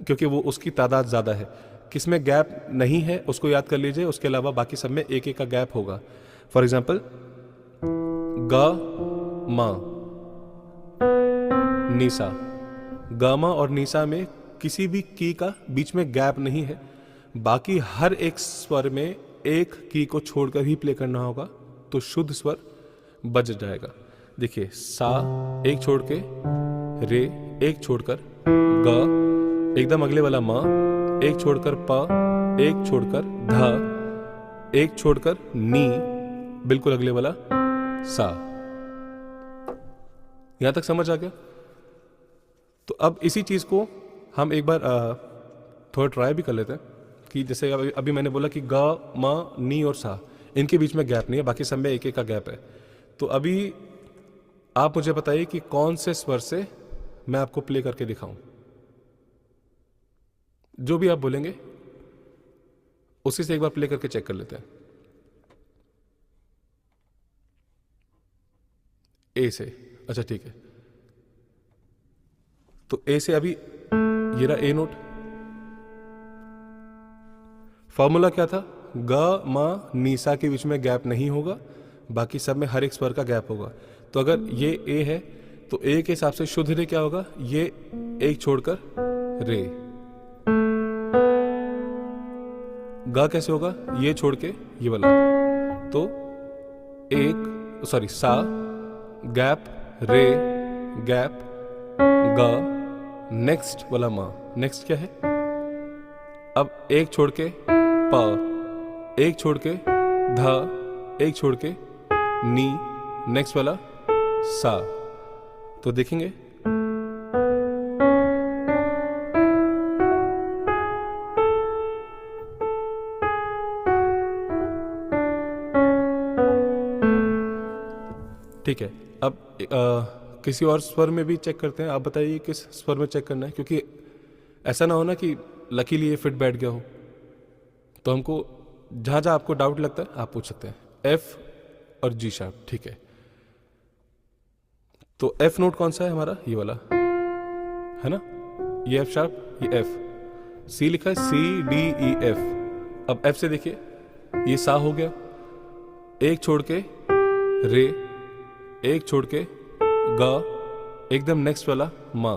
क्योंकि वो उसकी तादाद ज्यादा है। किस में गैप नहीं है उसको याद कर लीजिए, उसके अलावा बाकी सब में एक एक का गैप होगा। फॉर एग्जाम्पल गा मा, नीसा। गामा और नीसा में किसी भी की का बीच में गैप नहीं है। बाकी हर एक स्वर में एक की को छोड़कर ही प्ले करना होगा तो शुद्ध स्वर बज जाएगा। देखिए, सा एक छोड़ के, रे एक छोड़कर, ग एकदम अगले वाला म, एक छोड़कर प, एक छोड़कर ध, एक छोड़कर नी, बिल्कुल अगले वाला सा। यहां तक समझ आ गया? तो अब इसी चीज को हम एक बार थोड़ा ट्राई भी कर लेते हैं कि जैसे अभी मैंने बोला कि ग, म, नी और सा, इनके बीच में गैप नहीं है, बाकी सब में एक एक का गैप है। तो अभी आप मुझे बताइए कि कौन से स्वर से मैं आपको प्ले करके दिखाऊं। जो भी आप बोलेंगे उसी से एक बार प्ले करके चेक कर लेते हैं। ए से, अच्छा ठीक है। तो ए से अभी ये रहा ए नोट। फॉर्मूला क्या था? ग, म, नी, सा के बीच में गैप नहीं होगा, बाकी सब में हर एक स्वर का गैप होगा। तो अगर ये ए है तो ए के हिसाब से शुद्ध रे क्या होगा? ये एक छोड़कर रे। ग कैसे होगा? ये छोड़ के ये वाला। तो एक, सॉरी, सा गैप, रे गैप, ग, नेक्स्ट वाला म। नेक्स्ट क्या है? अब एक छोड़ के प, एक छोड़ के ध, एक छोड़ के नी, नेक्स्ट वाला सा। तो देखेंगे, ठीक है। अब किसी और स्वर में भी चेक करते हैं। आप बताइए किस स्वर में चेक करना है, क्योंकि ऐसा ना हो ना कि लकीली ये फिट बैठ गया हो। तो हमको जहां जहां आपको डाउट लगता है आप पूछ सकते हैं। एफ और जी शार्प, ठीक है। तो एफ नोट कौन सा है हमारा? ये वाला है ना, ये एफ शार्प, ये एफ। सी लिखा है सी डी ई एफ। अब एफ से देखिए, ये सा हो गया, एक छोड़ के रे, एक छोड़ के ग, एकदम नेक्स्ट वाला म,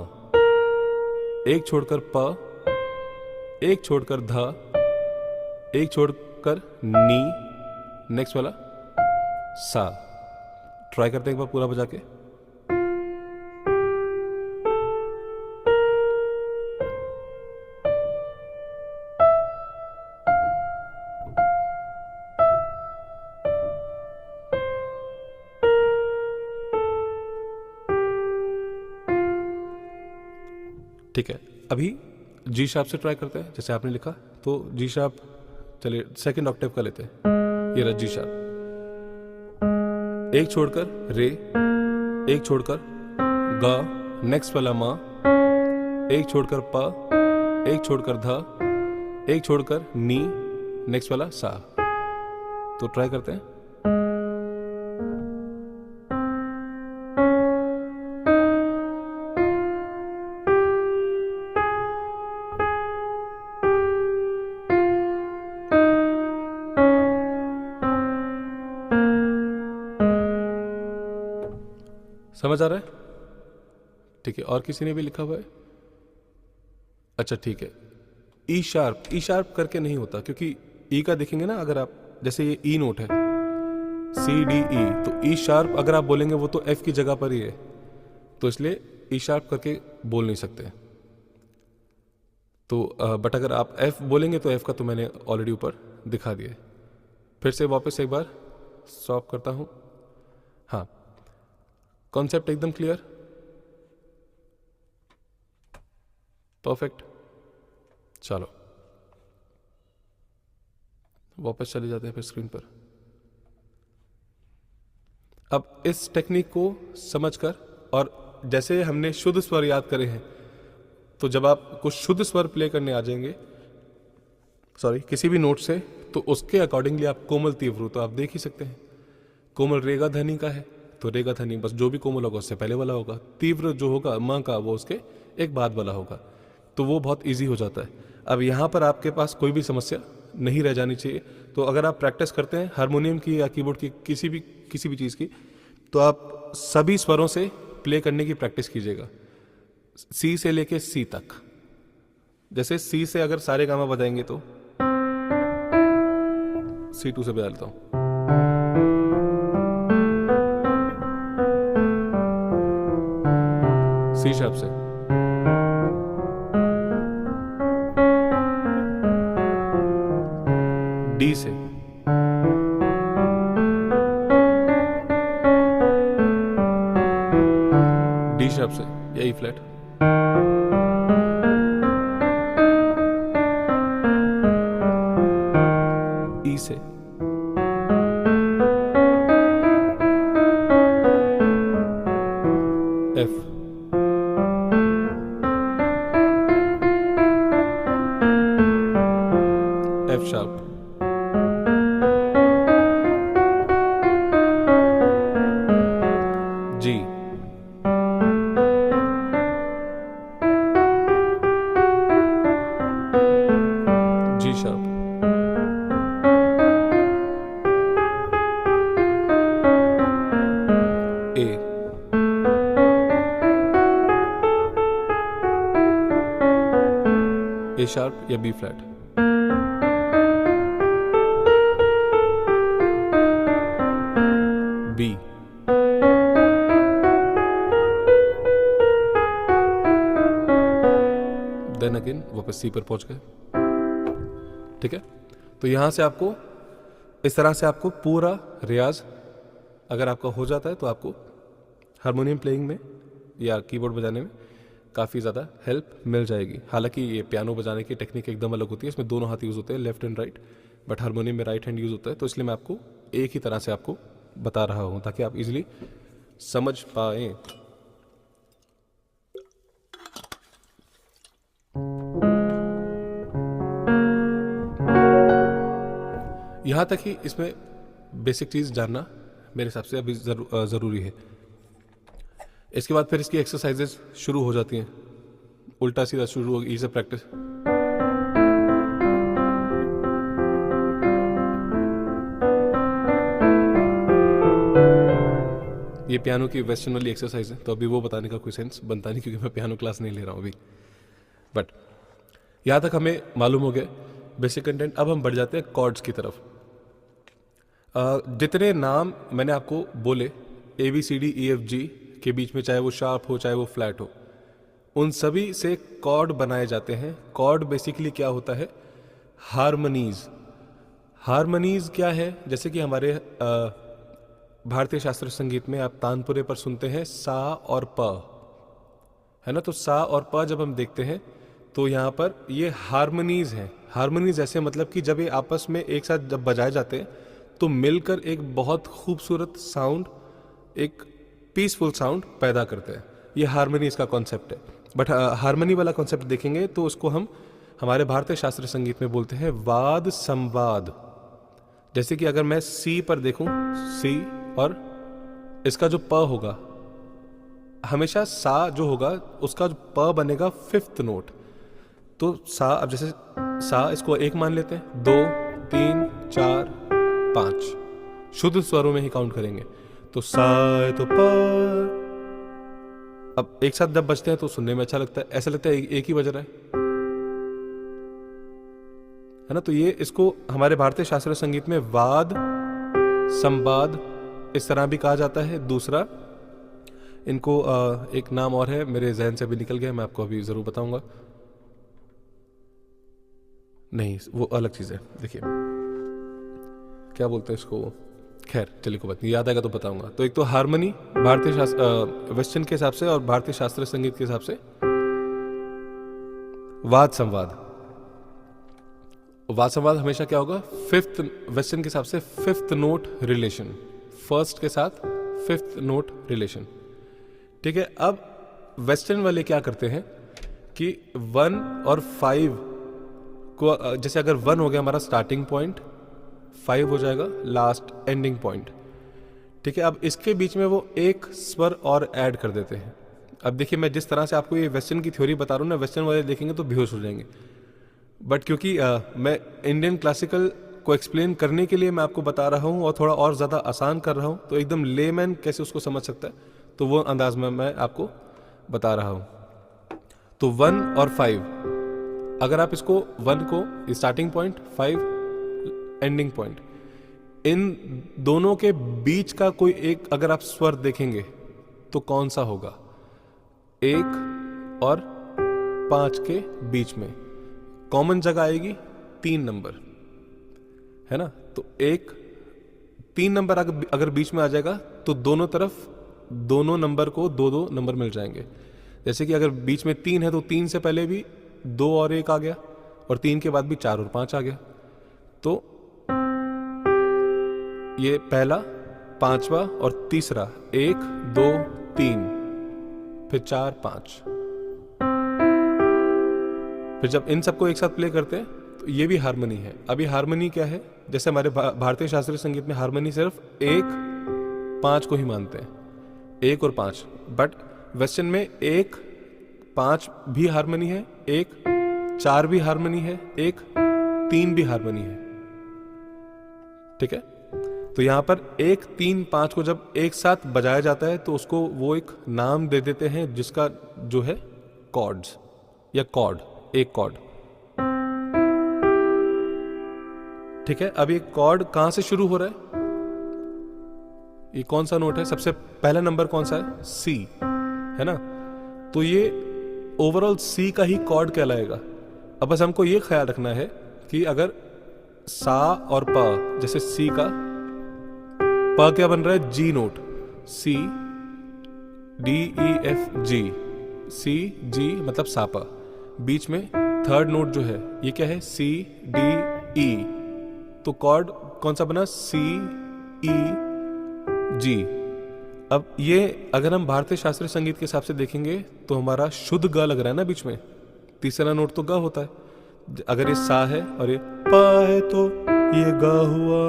एक छोड़कर प, एक छोड़कर ध, एक छोड़कर नी, नेक्स्ट वाला सा। ट्राई करते हैं एक बार पूरा बजा के। ठीक है, अभी जी शार्प से ट्राई करते हैं। जैसे आपने लिखा, तो जी शार्प, चलिए सेकंड ऑक्टेव का लेते हैं। ये रहा जी शार्प। एक छोड़कर रे, एक छोड़कर ग, नेक्स्ट वाला म, एक छोड़कर प, एक छोड़कर ध, एक छोड़कर नी, नेक्स्ट वाला सा। तो ट्राई करते हैं। समझ आ रहा है? ठीक है। और किसी ने भी लिखा हुआ है? अच्छा ठीक है। ई शार्प, ई शार्प करके नहीं होता, क्योंकि ई का देखेंगे ना, अगर आप, जैसे ये ई नोट है सी डी ई, तो ई शार्प अगर आप बोलेंगे वो तो एफ की जगह पर ही है, तो इसलिए ई शार्प करके बोल नहीं सकते। तो बट अगर आप एफ बोलेंगे तो एफ का तो मैंने ऑलरेडी ऊपर दिखा दिया। फिर से वापस एक बार स्टॉप करता हूं। हाँ, कॉन्सेप्ट एकदम क्लियर, परफेक्ट। चलो वापस चले जाते हैं फिर स्क्रीन पर। अब इस टेक्निक को समझकर, और जैसे हमने शुद्ध स्वर याद करे हैं, तो जब आप कुछ शुद्ध स्वर प्ले करने आ जाएंगे, सॉरी, किसी भी नोट से, तो उसके अकॉर्डिंगली आप कोमल तीव्र, तो आप देख ही सकते हैं। कोमल रेगा धनी का है तो रेगा धनी, बस जो भी कोमल होगा उससे पहले वाला होगा। तीव्र जो होगा म का, वो उसके एक बाद वाला होगा। तो वो बहुत इजी हो जाता है। अब यहाँ पर आपके पास कोई भी समस्या नहीं रह जानी चाहिए। तो अगर आप प्रैक्टिस करते हैं हारमोनियम की या कीबोर्ड की, किसी भी चीज़ की, तो आप सभी स्वरों से प्ले करने की प्रैक्टिस कीजिएगा। सी से लेके सी तक। जैसे सी से अगर सारे गामा बजाएंगे तो C2 से बजा लेता हूं। सी शार्प से, डी से, डी शार्प से या ई फ्लैट, ई से, F, F sharp, G, G sharp, A, A sharp या B flat, B, then again वापस सी पर पहुंच गए। ठीक है, तो यहां से आपको इस तरह से आपको पूरा रियाज अगर आपका हो जाता है तो आपको हारमोनियम प्लेइंग में या कीबोर्ड बजाने में काफ़ी ज़्यादा हेल्प मिल जाएगी। हालांकि ये पियानो बजाने की टेक्निक एकदम अलग होती है, इसमें दोनों हाथ यूज़ होते हैं, left and right, but harmonium में राइट हैंड यूज़ होता है। तो इसलिए मैं आपको एक ही तरह से आपको बता रहा हूँ ताकि आप इजीली समझ पाएं। यहाँ तक ही इसमें बेसिक चीज़ जानना मेरे हिसाब से अभी ज़रूरी है। इसके बाद फिर इसकी एक्सरसाइजेस शुरू हो जाती हैं, उल्टा सीधा शुरू होगी, इसे प्रैक्टिस। ये पियानो की वेस्टर्न वाली एक्सरसाइज है, तो अभी वो बताने का कोई सेंस बनता नहीं क्योंकि मैं पियानो क्लास नहीं ले रहा हूँ अभी। बट यहाँ तक हमें मालूम हो गया बेसिक कंटेंट। अब हम बढ़ जाते हैं कॉर्ड्स की तरफ। जितने नाम मैंने आपको बोले ABCDEFG के बीच में, चाहे वो शार्प हो चाहे वो फ्लैट हो, उन सभी से कॉर्ड बनाए जाते हैं। कॉर्ड बेसिकली क्या होता है? हारमोनीज। हारमोनीज क्या है? जैसे कि हमारे भारतीय शास्त्रीय संगीत में आप तानपुरे पर सुनते हैं सा और प, है ना? तो सा और प जब हम देखते हैं तो यहाँ पर ये हारमोनीज हैं। हारमोनीज ऐसे मतलब कि जब ये आपस में एक साथ जब बजाए जाते हैं तो मिलकर एक बहुत खूबसूरत साउंड, एक पीसफुल साउंड पैदा करते हैं। ये हारमोनीज का कॉन्सेप्ट है। बट हारमोनी वाला कॉन्सेप्ट देखेंगे तो उसको हम हमारे भारतीय शास्त्रीय संगीत में बोलते हैं वाद संवाद। जैसे कि अगर मैं सी पर देखूं, सी, और इसका जो प होगा, हमेशा सा जो होगा उसका जो प बनेगा फिफ्थ नोट। तो सा, अब जैसे सा, इसको एक मान लेते हैं, 2 3 4 5 शुद्ध स्वरों में ही काउंट करेंगे। तो सा है तो प। अब एक साथ जब बजते हैं तो सुनने में अच्छा लगता है, ऐसा लगता है एक ही बज रहा है ना? तो ये इसको हमारे भारतीय शास्त्रीय संगीत में वाद संवाद इस तरह भी कहा जाता है। दूसरा, इनको एक नाम और है, मेरे जहन से अभी निकल गया, मैं आपको अभी जरूर बताऊंगा। नहीं, वो अलग चीज है, देखिए क्या बोलते हैं इसको, खैर चलिए कोई बात नहीं, याद आएगा तो बताऊंगा। तो एक तो हारमोनी भारतीय वेस्टर्न के हिसाब से और भारतीय शास्त्रीय संगीत के हिसाब से वाद संवाद। वाद संवाद हमेशा क्या होगा? फिफ्थ, वेस्टर्न के हिसाब से फिफ्थ नोट रिलेशन, फर्स्ट के साथ फिफ्थ नोट रिलेशन। ठीक है, अब वेस्टर्न वाले क्या करते हैं कि 1 और 5 को, जैसे अगर 1 हो गया हमारा स्टार्टिंग पॉइंट, 5 हो जाएगा लास्ट एंडिंग पॉइंट। ठीक है, अब इसके बीच में वो एक स्वर और ऐड कर देते हैं। अब देखिए, मैं जिस तरह से आपको ये वेस्टर्न की थ्योरी बता रहा हूँ ना, वेस्टर्न वाले देखेंगे तो बेहोश हो जाएंगे। बट क्योंकि मैं इंडियन क्लासिकल को एक्सप्लेन करने के लिए मैं आपको बता रहा हूँ और थोड़ा और ज़्यादा आसान कर रहा हूँ, तो एकदम लेमैन कैसे उसको समझ सकता है, तो वो अंदाज में मैं आपको बता रहा हूँ। तो 1 और 5, अगर आप इसको 1 को स्टार्टिंग पॉइंट, 5 एंडिंग पॉइंट, इन दोनों के बीच का कोई एक अगर आप स्वर देखेंगे तो कौन सा होगा? 1 और 5 के बीच में कॉमन जगह आएगी 3 नंबर, है ना? तो 3 नंबर अगर बीच में आ जाएगा तो दोनों तरफ दोनों नंबर को 2-2 नंबर मिल जाएंगे। जैसे कि अगर बीच में 3 है तो 3 से पहले भी 2 और 1 आ गया, और 3 के बाद भी 4 और 5 आ गया। तो ये पहला, पांचवा और तीसरा, 1 2 3, फिर 4 5। फिर जब इन सबको एक साथ प्ले करते हैं तो ये भी हारमोनी है। अभी हारमोनी क्या है? जैसे हमारे भारतीय शास्त्रीय संगीत में हारमोनी सिर्फ 1 5 को ही मानते हैं, 1 और 5। बट वेस्टर्न में 1 5 भी हारमोनी है, 1 4 भी हारमोनी है, 1 3 भी हारमोनी है। ठीक है? तो यहां पर 1 3 5 को जब एक साथ बजाया जाता है तो उसको वो एक नाम दे देते हैं जिसका जो है कॉर्ड्स या कॉर्ड, एक कॉर्ड। ठीक है? अब ये कॉर्ड कहां से शुरू हो रहा है? ये कौन सा नोट है? सबसे पहला नंबर कौन सा है? सी, है ना? तो ये ओवरऑल सी का ही कॉर्ड कहलाएगा। अब बस हमको ये ख्याल रखना है कि अगर सा और प, जैसे सी का प क्या बन रहा है? G note, C D E F G, C G मतलब सापा। बीच में थर्ड नोट जो है ये क्या है? C D E. तो कॉर्ड कौन सा बना? सी ई जी। अब ये अगर हम भारतीय शास्त्रीय संगीत के हिसाब से देखेंगे तो हमारा शुद्ध ग लग रहा है ना बीच में। तीसरा नोट तो ग होता है। अगर ये सा है और ये पा है तो ये ग हुआ।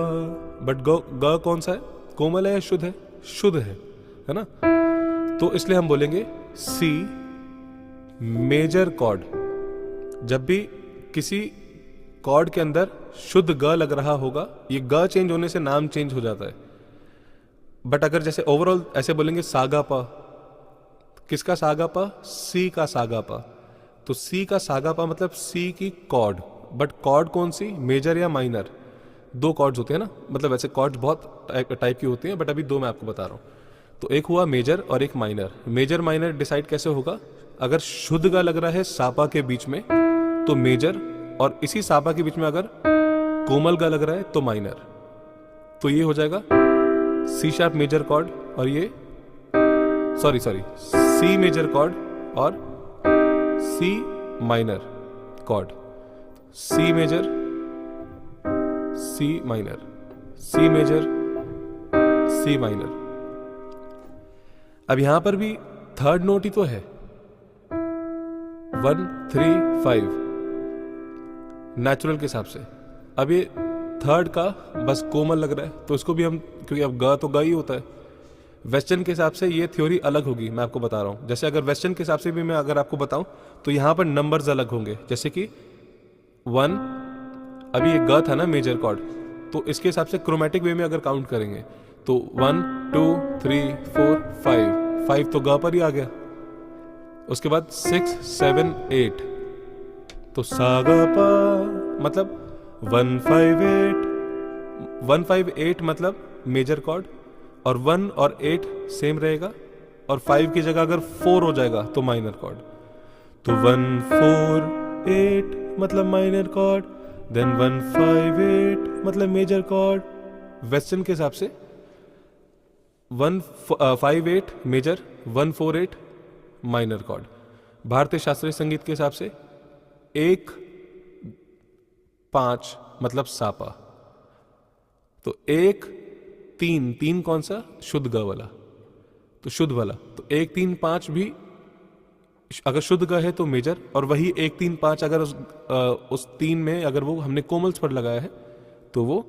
बट ग कौन सा है? कोमल है या शुद्ध है? शुद्ध है ना? तो इसलिए हम बोलेंगे सी मेजर कॉर्ड। जब भी किसी कॉर्ड के अंदर शुद्ध ग लग रहा होगा, ये ग चेंज होने से नाम चेंज हो जाता है। बट अगर जैसे ओवरऑल ऐसे बोलेंगे सागा पा, किसका सागा पा? सी का सागा पा। तो सी का सागा पा मतलब सी की कॉर्ड। बट कॉर्ड कौन सी? मेजर या माइनर? 2 कॉर्ड्स होते हैं ना, मतलब वैसे कॉर्ड्स बहुत टाइप की होती हैं, बट अभी 2 मैं आपको बता रहा हूँ। तो एक हुआ मेजर और एक माइनर। मेजर माइनर डिसाइड कैसे होगा? अगर शुद्ध गा लग रहा है सापा के बीच में तो मेजर, और इसी सापा के बीच में अगर कोमल गा लग रहा है तो माइनर। तो ये हो जाएगा सी शार्प मेजर कॉर्ड, और ये सॉरी सी मेजर कॉर्ड और C minor chord. C major, C minor, C major, C minor. अब यहां पर भी थर्ड नोट ही तो है, 1 3 5 नेचुरल के हिसाब से। अब ये थर्ड का बस कोमल लग रहा है तो इसको भी हम, क्योंकि अब ग तो ग ही होता है। वेस्टर्न के हिसाब से ये थ्योरी अलग होगी, मैं आपको बता रहा हूं। जैसे अगर वेस्टर्न के हिसाब से भी मैं अगर आपको बताऊं तो यहां पर नंबर्स अलग होंगे। जैसे कि 1, अभी ये ग था ना मेजर कॉर्ड, तो इसके हिसाब से क्रोमेटिक वे में अगर काउंट करेंगे तो 1 2 3 4 5 तो ग पर ही आ गया। उसके बाद 6 7 8 तो सा ग पा, मतलब 1 5 8 मतलब मेजर कॉर्ड, और 1 और 8 सेम रहेगा, और 5 की जगह अगर 4 हो जाएगा तो माइनर कॉर्ड। तो 1 4 8 मतलब माइनर कॉर्ड, देन 1 5 8 मतलब मेजर कॉर्ड। वेस्टर्न के हिसाब से 1 5 8 मेजर, 1 4 8 माइनर कॉर्ड। भारतीय शास्त्रीय संगीत के हिसाब से 1 5 मतलब सापा। तो 1 3 कौन सा? शुद्ध ग वाला, तो शुद्ध वाला। तो 1 3 5 भी अगर शुद्ध ग है तो मेजर, और वही 1 3 5 अगर उस 3 में अगर वो हमने कोमल स्वर लगाया है तो वो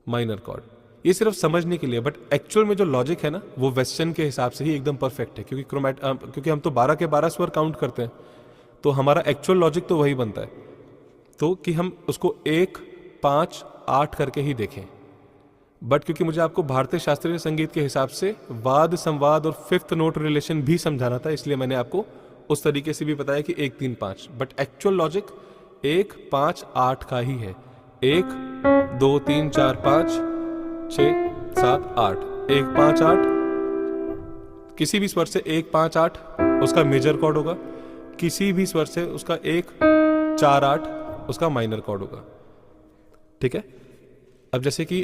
माइनर कॉर्ड। ये सिर्फ समझने के लिए, बट एक्चुअल में जो लॉजिक है ना वो वेस्टर्न के हिसाब से ही एकदम परफेक्ट है, क्योंकि हम तो 12 के 12 स्वर काउंट करते हैं, तो हमारा एक्चुअल लॉजिक तो वही बनता है। तो कि हम उसको 1 5 8 करके ही देखें। बट क्योंकि मुझे आपको भारतीय शास्त्रीय संगीत के हिसाब से वाद संवाद और 5th नोट रिलेशन भी समझाना था, इसलिए मैंने आपको उस तरीके से भी बताया कि 1 3 5, बट एक्चुअल लॉजिक 1 5 8 का ही है। 1 2 3 4 5 6 7 8, 1 5 8, किसी भी स्वर से 1 5 8 उसका मेजर कॉर्ड होगा, किसी भी स्वर से उसका 1 4 8 उसका माइनर कॉर्ड होगा। ठीक है। अब जैसे कि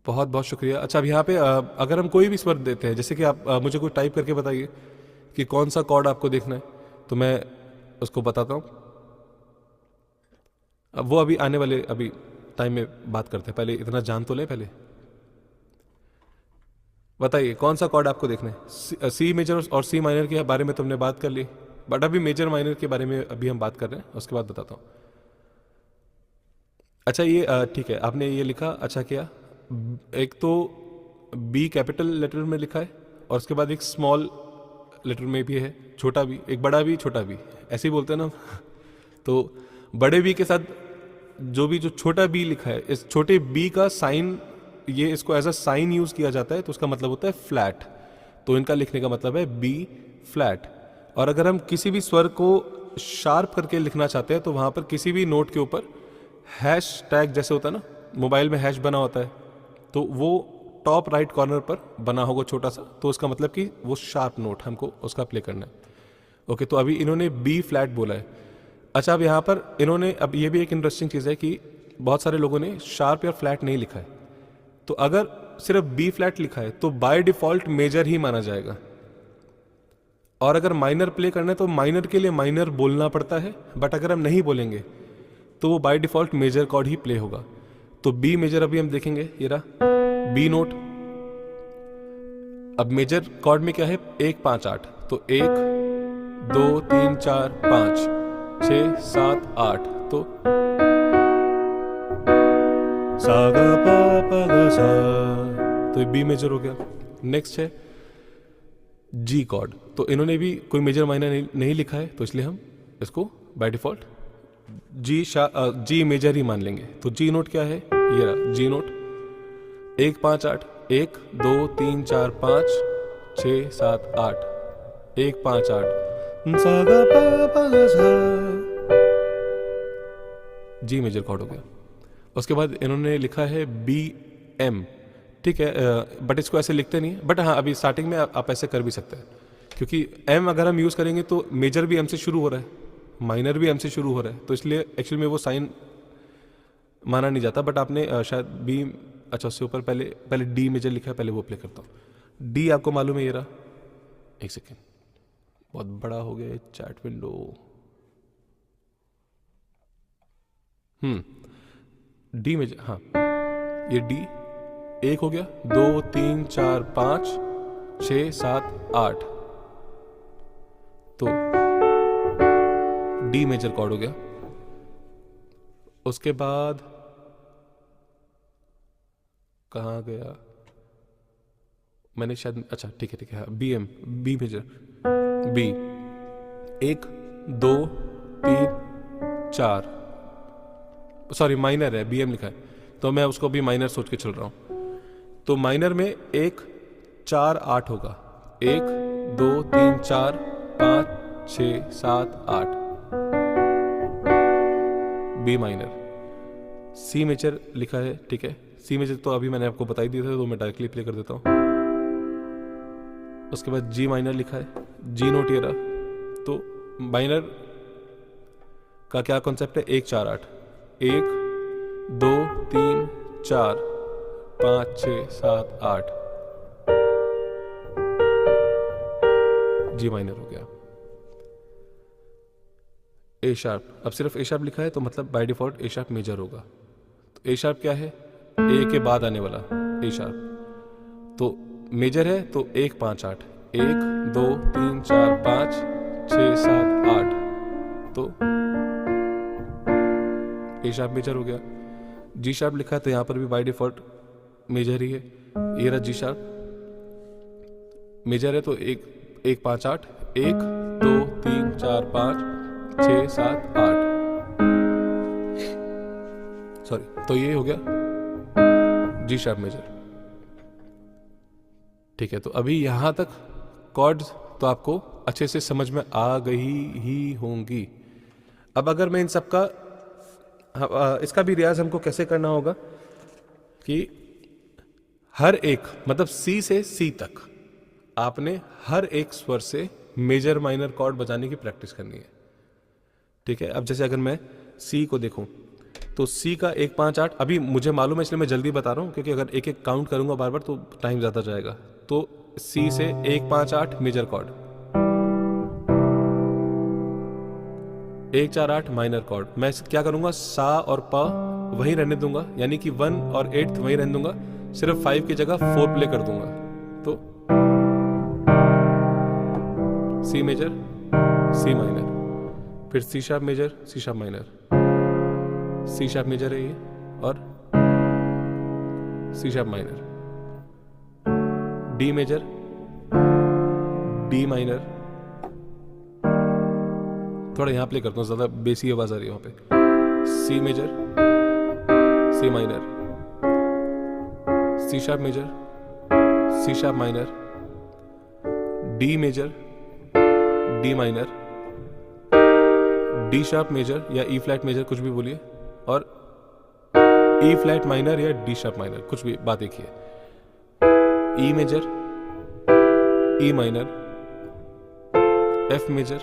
बहुत बहुत शुक्रिया। अच्छा, अब यहाँ पे अगर हम कोई भी स्वर देते हैं, जैसे कि आप मुझे कोई टाइप करके बताइए कि कौन सा कॉर्ड आपको देखना है, तो मैं उसको बताता हूँ। अब वो अभी आने वाले अभी टाइम में बात करते हैं, पहले इतना जान तो लें। पहले बताइए कौन सा कॉर्ड आपको देखना है। सी मेजर और सी माइनर के बारे में तुमने बात कर ली, बट अभी मेजर माइनर के बारे में अभी हम बात कर रहे हैं, उसके बाद बताता हूँ। अच्छा, ये ठीक है, आपने ये लिखा, अच्छा किया। एक तो बी कैपिटल लेटर में लिखा है और उसके बाद एक स्मॉल लेटर में भी है, छोटा बी, एक बड़ा बी छोटा बी, ऐसे ही बोलते हैं ना। तो बड़े बी के साथ जो छोटा बी लिखा है, इस छोटे बी का साइन, ये इसको एज अ साइन यूज किया जाता है, तो उसका मतलब होता है फ्लैट। तो इनका लिखने का मतलब है बी फ्लैट। और अगर हम किसी भी स्वर को शार्प करके लिखना चाहते हैं तो वहां पर किसी भी नोट के ऊपर हैश टैग जैसे होता है ना, मोबाइल में हैश बना होता है, तो वो टॉप राइट कॉर्नर पर बना होगा छोटा सा, तो उसका मतलब कि वो शार्प नोट हमको उसका प्ले करना है। ओके, तो अभी इन्होंने बी फ्लैट बोला है। अच्छा, अब यहाँ पर इन्होंने, अब ये भी एक इंटरेस्टिंग चीज़ है कि बहुत सारे लोगों ने शार्प या फ्लैट नहीं लिखा है। तो अगर सिर्फ बी फ्लैट लिखा है तो बाय डिफॉल्ट मेजर ही माना जाएगा, और अगर माइनर प्ले करना है तो माइनर के लिए माइनर बोलना पड़ता है, बट अगर हम नहीं बोलेंगे तो वो बाय डिफॉल्ट मेजर कॉर्ड ही प्ले होगा। तो बी मेजर अभी हम देखेंगे, ये रहा बी नोट। अब मेजर कॉर्ड में क्या है, 1 5 8, तो 1 2 3 4 5 6 7 8, तो सा गा पा पा गा सा, तो ये बी मेजर हो गया। नेक्स्ट है जी कॉर्ड, तो इन्होंने भी कोई मेजर माइनर नहीं लिखा है, तो इसलिए हम इसको बाय डिफॉल्ट जी मेजर ही मान लेंगे। तो जी नोट क्या है, ये रहा जी नोट। 1 5 8, 1 2 3 4 5 6 7 8, 1 5 8, सा गा पा पा गा सा, जी मेजर कॉर्ड हो गया। उसके बाद इन्होंने लिखा है बी एम। ठीक है, बट इसको ऐसे लिखते नहीं है, बट हाँ अभी स्टार्टिंग में आप ऐसे कर भी सकते हैं, क्योंकि एम अगर हम यूज़ करेंगे तो मेजर भी एम से शुरू हो रहा है, माइनर भी एम से शुरू हो रहा है, तो इसलिए एक्चुअली में वो साइन माना नहीं जाता। बट आपने शायद बी, अच्छा उससे ऊपर पहले डी मेजर लिखा है, पहले वो प्ले करता हूँ। डी आपको मालूम है, ये रहा, एक सेकेंड, बहुत बड़ा हो गया चैट विंडो। डी मेजर, हाँ ये डी 1 हो गया, 2 3 4 5 6 7 8, तो डी मेजर कॉर्ड हो गया। उसके बाद कहाँ गया, मैंने शायद, अच्छा ठीक है हाँ, B M, B major, B 1 2 3 4, sorry minor है, बी एम लिखा है, तो मैं उसको भी माइनर सोच के चल रहा हूँ। तो माइनर में 1 4 8 होगा, 1 2 3 4 5 6 7 8, बी माइनर। सी मेजर लिखा है, ठीक है, सी मेजर तो अभी मैंने आपको बता ही दिया था, तो मैं डायरेक्टली प्ले कर देता हूँ। उसके बाद जी माइनर लिखा है, जी नोट ये रहा। तो माइनर का क्या कॉन्सेप्ट है, 1 4 8, 1 2 3 4 5 6 7 8, जी माइनर हो गया। ए शार्प, अब सिर्फ ए शार्प लिखा है तो मतलब by default A sharp major होगा। तो ए शार्प क्या है, ए के बाद आने वाला ए शार्प, तो मेजर है तो 1 5 8, 1 2 3 4 5 6 7 8, तो ए शार्प मेजर हो गया। जी शार्प लिखा है तो यहाँ पर भी बाय डिफॉल्ट मेजर ही है, ये रहा जी शार्प मेजर है, तो 1 5 8, 1 2 3 4 5 6 7 8, सॉरी, तो ये हो गया जी शार्प मेजर। ठीक है, तो अभी यहाँ तक कॉर्ड्स तो आपको अच्छे से समझ में आ गई ही होंगी। अब अगर मैं इन सब का इसका भी रियाज हमको कैसे करना होगा कि हर एक मतलब सी से सी तक आपने हर एक स्वर से मेजर माइनर कॉर्ड बजाने की प्रैक्टिस करनी है। ठीक है, अब जैसे अगर मैं सी को देखूं तो सी का 1 5 8 अभी मुझे मालूम है, इसलिए मैं जल्दी बता रहा हूं, क्योंकि अगर एक एक काउंट करूंगा बार बार तो टाइम ज़्यादा जाएगा। तो सी से 1 5 8 मेजर कॉर्ड, 1 4 8 माइनर कॉर्ड। मैं क्या करूंगा, सा और प वहीं रहने दूंगा, यानी कि 1 और 8 वहीं रहने दूंगा, सिर्फ 5 की जगह 4 प्ले कर दूंगा। तो सी मेजर, सी माइनर, फिर C sharp major, C sharp minor, C sharp major है ये, और C sharp minor, D major, D minor. थोड़ा यहां प्ले करता हूं, ज्यादा बेसी आवाज आ रही है वहां पे। C major, C minor, C sharp major, C sharp minor, D major, D minor, D sharp major या ई फ्लैट मेजर, कुछ भी बोलिए, और ई फ्लैट माइनर या डी शार्प माइनर, कुछ भी, बात एक ही है। E major, E minor, F major,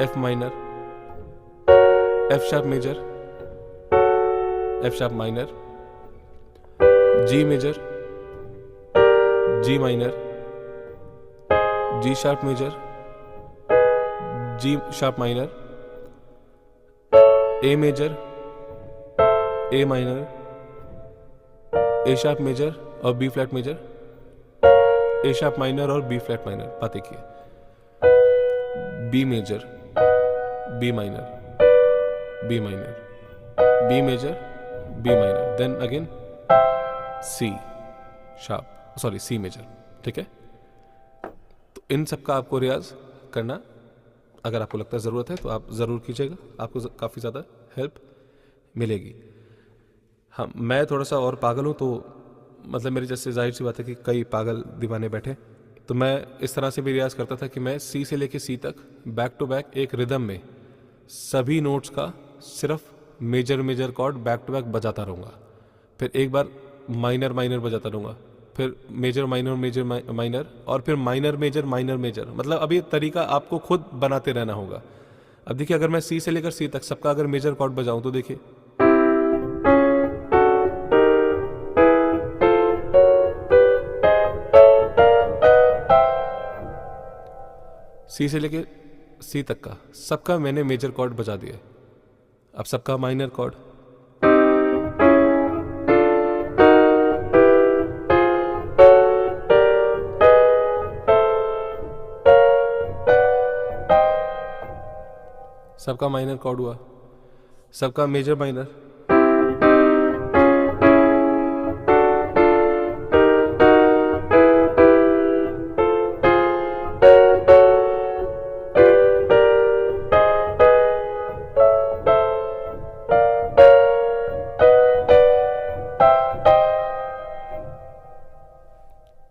F minor, F sharp major, F sharp minor, G major, G minor, G sharp major, G sharp minor, A major, A minor, A sharp major और B flat major, A sharp minor और B flat minor, बात एक ही है। B major, B minor, B minor, B major, B minor, then again C sharp, sorry C major. ठीक है, तो इन सब का आपको रियाज करना अगर आपको लगता है ज़रूरत है तो आप ज़रूर कीजिएगा, आपको काफ़ी ज़्यादा हेल्प मिलेगी। हाँ, मैं थोड़ा सा और पागल हूँ, तो मतलब मेरी जैसे जाहिर सी बात है कि कई पागल दीवाने बैठे, तो मैं इस तरह से भी रियाज करता था कि मैं सी से लेके सी तक बैक टू बैक एक रिदम में सभी नोट्स का सिर्फ major major chord back to back बजाता रहूँगा, फिर एक बार माइनर माइनर बजाता रहूँगा, फिर मेजर माइनर मेजर माइनर, और फिर माइनर मेजर माइनर मेजर। मतलब अब ये तरीका आपको खुद बनाते रहना होगा। अब देखिए, अगर मैं सी से लेकर सी तक सबका अगर मेजर कॉर्ड बजाऊं तो देखिए, सी से लेके सी तक का सबका मैंने मेजर कॉर्ड बजा दिया। अब सबका माइनर कॉर्ड, सबका माइनर कॉर्ड हुआ, सबका मेजर माइनर,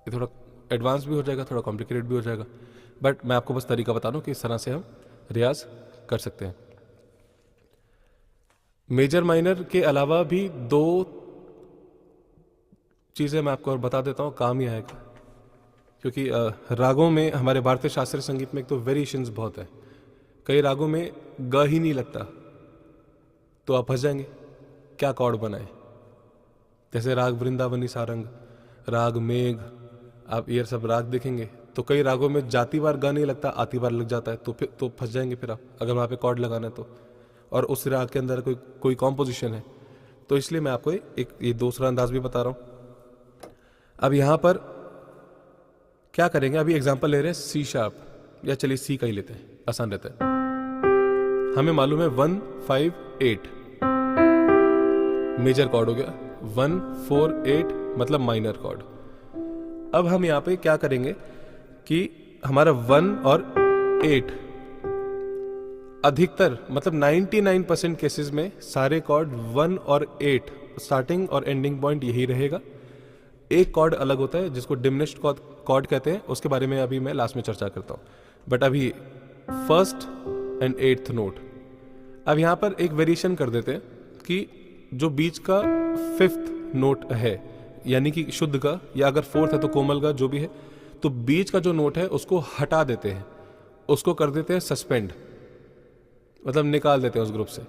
ये थोड़ा एडवांस भी हो जाएगा, थोड़ा कॉम्प्लिकेटेड भी हो जाएगा, बट मैं आपको बस तरीका बता रहा हूँ कि इस तरह से हम रियाज कर सकते हैं। मेजर माइनर के अलावा भी 2 चीज़ें मैं आपको और बता देता हूँ, काम ही आएगा, क्योंकि रागों में हमारे भारतीय शास्त्रीय संगीत में एक तो वेरिएशंस बहुत है। कई रागों में ग ही नहीं लगता, तो आप फंस जाएंगे क्या कॉर्ड बनाए। जैसे राग वृंदावनी सारंग, राग मेघ, आप ये सब राग देखेंगे तो कई रागों में जाती बार गा नहीं लगता, आती बार लग जाता है, तो फिर तो फंस जाएंगे फिर आप, अगर वहाँ पे कॉर्ड लगाना है तो, और उस राग के अंदर कोई कॉम्पोजिशन है। तो इसलिए मैं आपको ये दूसरा अंदाज भी बता रहा हूँ। अब यहाँ पर क्या करेंगे, अभी एग्जाम्पल ले रहे हैं सी शार्प, या चलिए सी का ही लेते हैं, आसान रहता है। हमें मालूम है 1 5 8 मेजर कॉर्ड हो गया, 1 4 8 मतलब माइनर कॉर्ड। अब हम यहाँ पे क्या करेंगे कि हमारा 1 और 8 अधिकतर मतलब 99% केसेस में सारे कॉर्ड 1 और 8 स्टार्टिंग और एंडिंग पॉइंट यही रहेगा। एक कॉर्ड अलग होता है जिसको डिमिनिश्ड कॉर्ड कहते हैं, उसके बारे में अभी मैं लास्ट में चर्चा करता हूँ। बट अभी फर्स्ट एंड एट्थ नोट। अब यहाँ पर एक वेरिएशन कर देते हैं कि जो बीच का फिफ्थ नोट है, यानी कि शुद्ध का, या अगर फोर्थ है तो कोमल का, जो भी है, तो बीच का जो नोट है उसको हटा देते हैं, उसको कर देते हैं सस्पेंड, मतलब निकाल देते हैं उस ग्रुप से।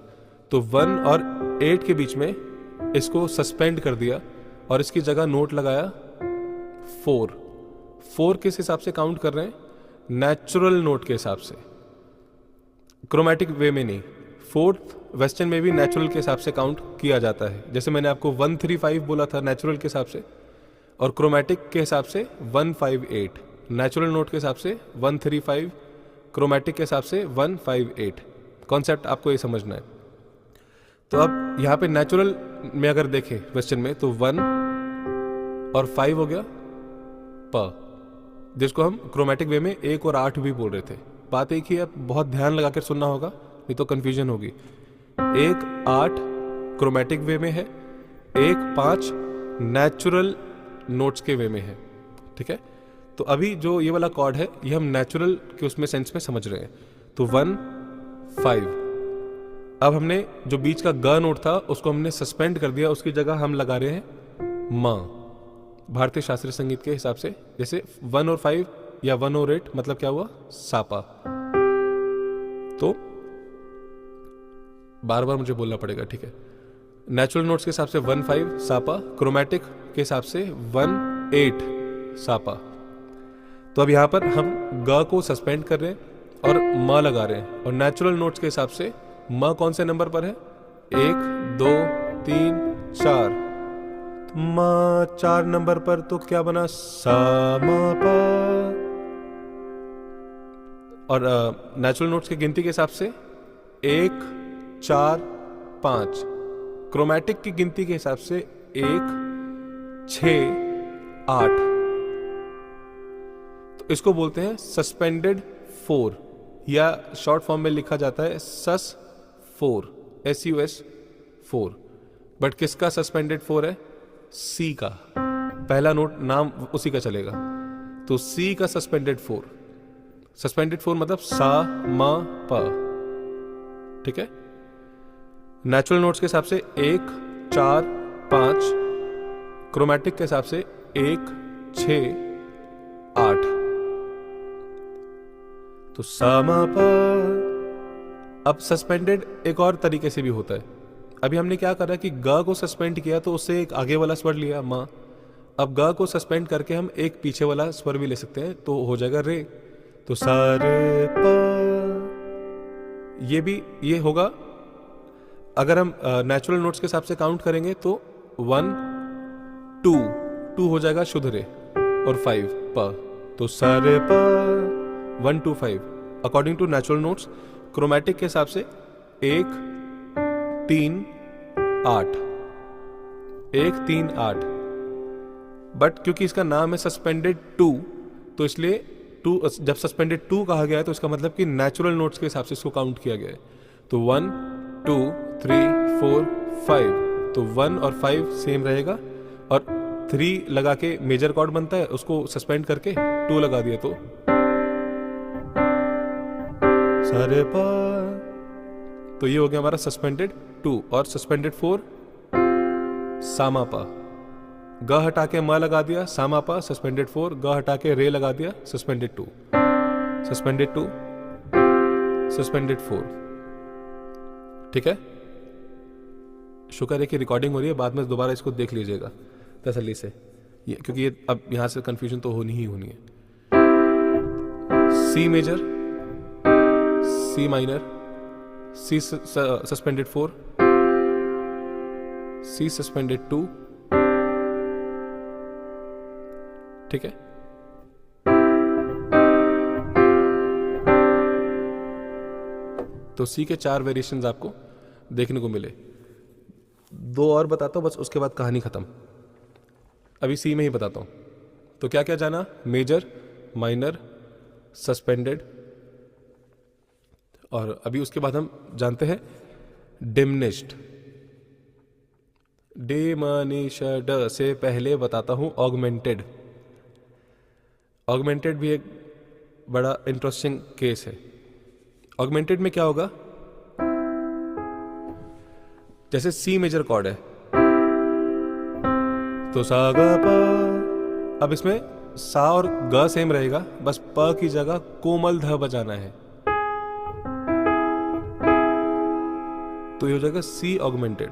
तो 1 और 8 के बीच में इसको सस्पेंड कर दिया और इसकी जगह नोट लगाया 4। 4 किस हिसाब से काउंट कर रहे हैं? नेचुरल नोट के हिसाब से, क्रोमैटिक वे में नहीं। फोर्थ वेस्टर्न में भी नेचुरल के हिसाब से काउंट किया जाता है। जैसे मैंने आपको 135 बोला था नेचुरल के हिसाब से, और क्रोमैटिक के हिसाब से 158, नेचुरल नोट के हिसाब से 135, क्रोमैटिक के हिसाब से 158। कॉन्सेप्ट आपको ये समझना है। तो अब यहाँ पे नेचुरल में अगर देखें वेस्टर्न में, तो 1 और 5 हो गया प, जिसको हम क्रोमैटिक वे में 1 और 8 भी बोल रहे थे। बात एक ही है, बहुत ध्यान लगा कर सुनना होगा, नहीं तो कंफ्यूजन होगी। 1 8 क्रोमैटिक वे में है, 1 5 नेचुरल नोट्स के वे में है। ठीक है, तो अभी जो ये वाला कॉर्ड है ये हम नेचुरल के उसमें सेंस में समझ रहे हैं। तो 1 5। अब हमने जो बीच का ग नोट था उसको हमने सस्पेंड कर दिया, उसकी जगह हम लगा रहे हैं म। भारतीय शास्त्रीय संगीत के हिसाब से जैसे 1 और 5 या 1 और 8 मतलब क्या हुआ? सापा। तो बार बार मुझे बोलना पड़ेगा, ठीक है। नेचुरल नोट्स के हिसाब से 1 5 सापा, क्रोमैटिक के हिसाब से 1 8 सापा। तो अब यहां पर हम ग को सस्पेंड कर रहे हैं और म लगा रहे हैं, और नेचुरल नोट्स के हिसाब से म कौन से नंबर पर है? 1 2 3 4। तो म 4 नंबर पर, तो क्या बना? सा म पा। और नेचुरल नोट्स की गिनती के हिसाब से 1 4 5। क्रोमैटिक की गिनती के हिसाब से 1 6 8। तो इसको बोलते हैं सस्पेंडेड 4, या शॉर्ट फॉर्म में लिखा जाता है सस 4, SUS 4। बट किसका सस्पेंडेड 4 है? सी का। पहला नोट नाम उसी का चलेगा, तो सी का सस्पेंडेड 4। सस्पेंडेड 4 मतलब सा म प। ठीक है। नेचुरल नोट्स के हिसाब से 1 4 5, क्रोमैटिक के हिसाब से 1 6 8। तो सा म प। अब सस्पेंडेड एक और तरीके से भी होता है। अभी हमने क्या करा कि ग को सस्पेंड किया तो उससे एक आगे वाला स्वर लिया म। अब ग को सस्पेंड करके हम एक पीछे वाला स्वर भी ले सकते हैं, तो हो जाएगा रे। तो सा रे प। ये होगा। अगर हम नेचुरल नोट्स के हिसाब से काउंट करेंगे तो 1 2 हो जाएगा शुद्ध रे, और 5 प। तो सा रे प 1 2 5 according to natural notes. Chromatic के हिसाब से 1 3 8, 1 3 8। बट क्योंकि इसका नाम है सस्पेंडेड 2, तो इसलिए 2, जब सस्पेंडेड 2 कहा गया है तो इसका मतलब कि नेचुरल नोट्स के हिसाब से इसको काउंट किया गया है। तो 1 2 3 4 5। तो 1 और 5 सेम रहेगा, और 3 लगा के मेजर कॉर्ड बनता है, उसको सस्पेंड करके 2 लगा दिया तो सारे पा। तो ये हो गया हमारा सस्पेंडेड 2। और सस्पेंडेड 4 सामा पा। ग हटा के म लगा दिया, सामा पा सस्पेंडेड 4। ग हटा के रे लगा दिया, सस्पेंडेड 2, सस्पेंडेड 2, सस्पेंडेड 4। ठीक है। शुक्र है कि रिकॉर्डिंग हो रही है, बाद में दोबारा इसको देख लीजिएगा तसल्ली से, क्योंकि ये अब यहां से कंफ्यूजन तो होनी ही होनी है। सी मेजर, सी माइनर, सी सस्पेंडेड 4, सी सस्पेंडेड 2। ठीक है। तो सी के 4 वेरिएशंस आपको देखने को मिले। 2 और बताता हूं बस, उसके बाद कहानी खत्म। अभी सी में ही बताता हूं। तो क्या क्या जाना? मेजर, माइनर, सस्पेंडेड, और अभी उसके बाद हम जानते हैं डिमिनिश्ड। डे मनीषा ड से पहले बताता हूं ऑगमेंटेड। ऑगमेंटेड भी एक बड़ा इंटरेस्टिंग केस है। ऑगमेंटेड में क्या होगा, जैसे सी मेजर कॉर्ड है तो सा गा पा, अब इसमें सा और ग सेम रहेगा, बस प की जगह कोमल ध बजाना है, तो ये हो जाएगा सी ऑगमेंटेड।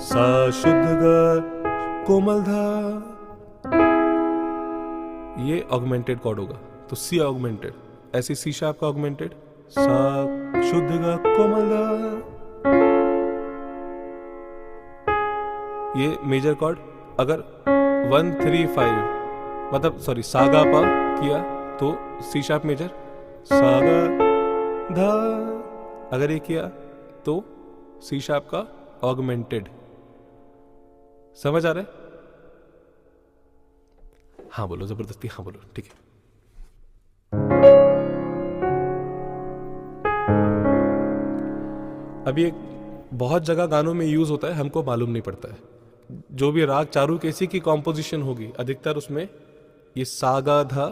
सा शुद्ध ग कोमल ध, ये ऑगमेंटेड कॉर्ड होगा, तो सी ऑगमेंटेड। ऐसे सी शार्प का ऑगमेंटेड, सा शुद्ध ग कोमल ध। ये मेजर कॉर्ड अगर 1 3 5 मतलब सॉरी सागा पा किया तो सी शार्प मेजर, सागा धा अगर ये किया तो सी शार्प का ऑगमेंटेड। समझ आ रहा है? हाँ बोलो जबरदस्ती, हाँ बोलो, ठीक है। अभी एक बहुत जगह गानों में यूज होता है, हमको मालूम नहीं पड़ता है। जो भी राग चारुकेसी की कॉम्पोजिशन होगी अधिकतर उसमें ये सागा धा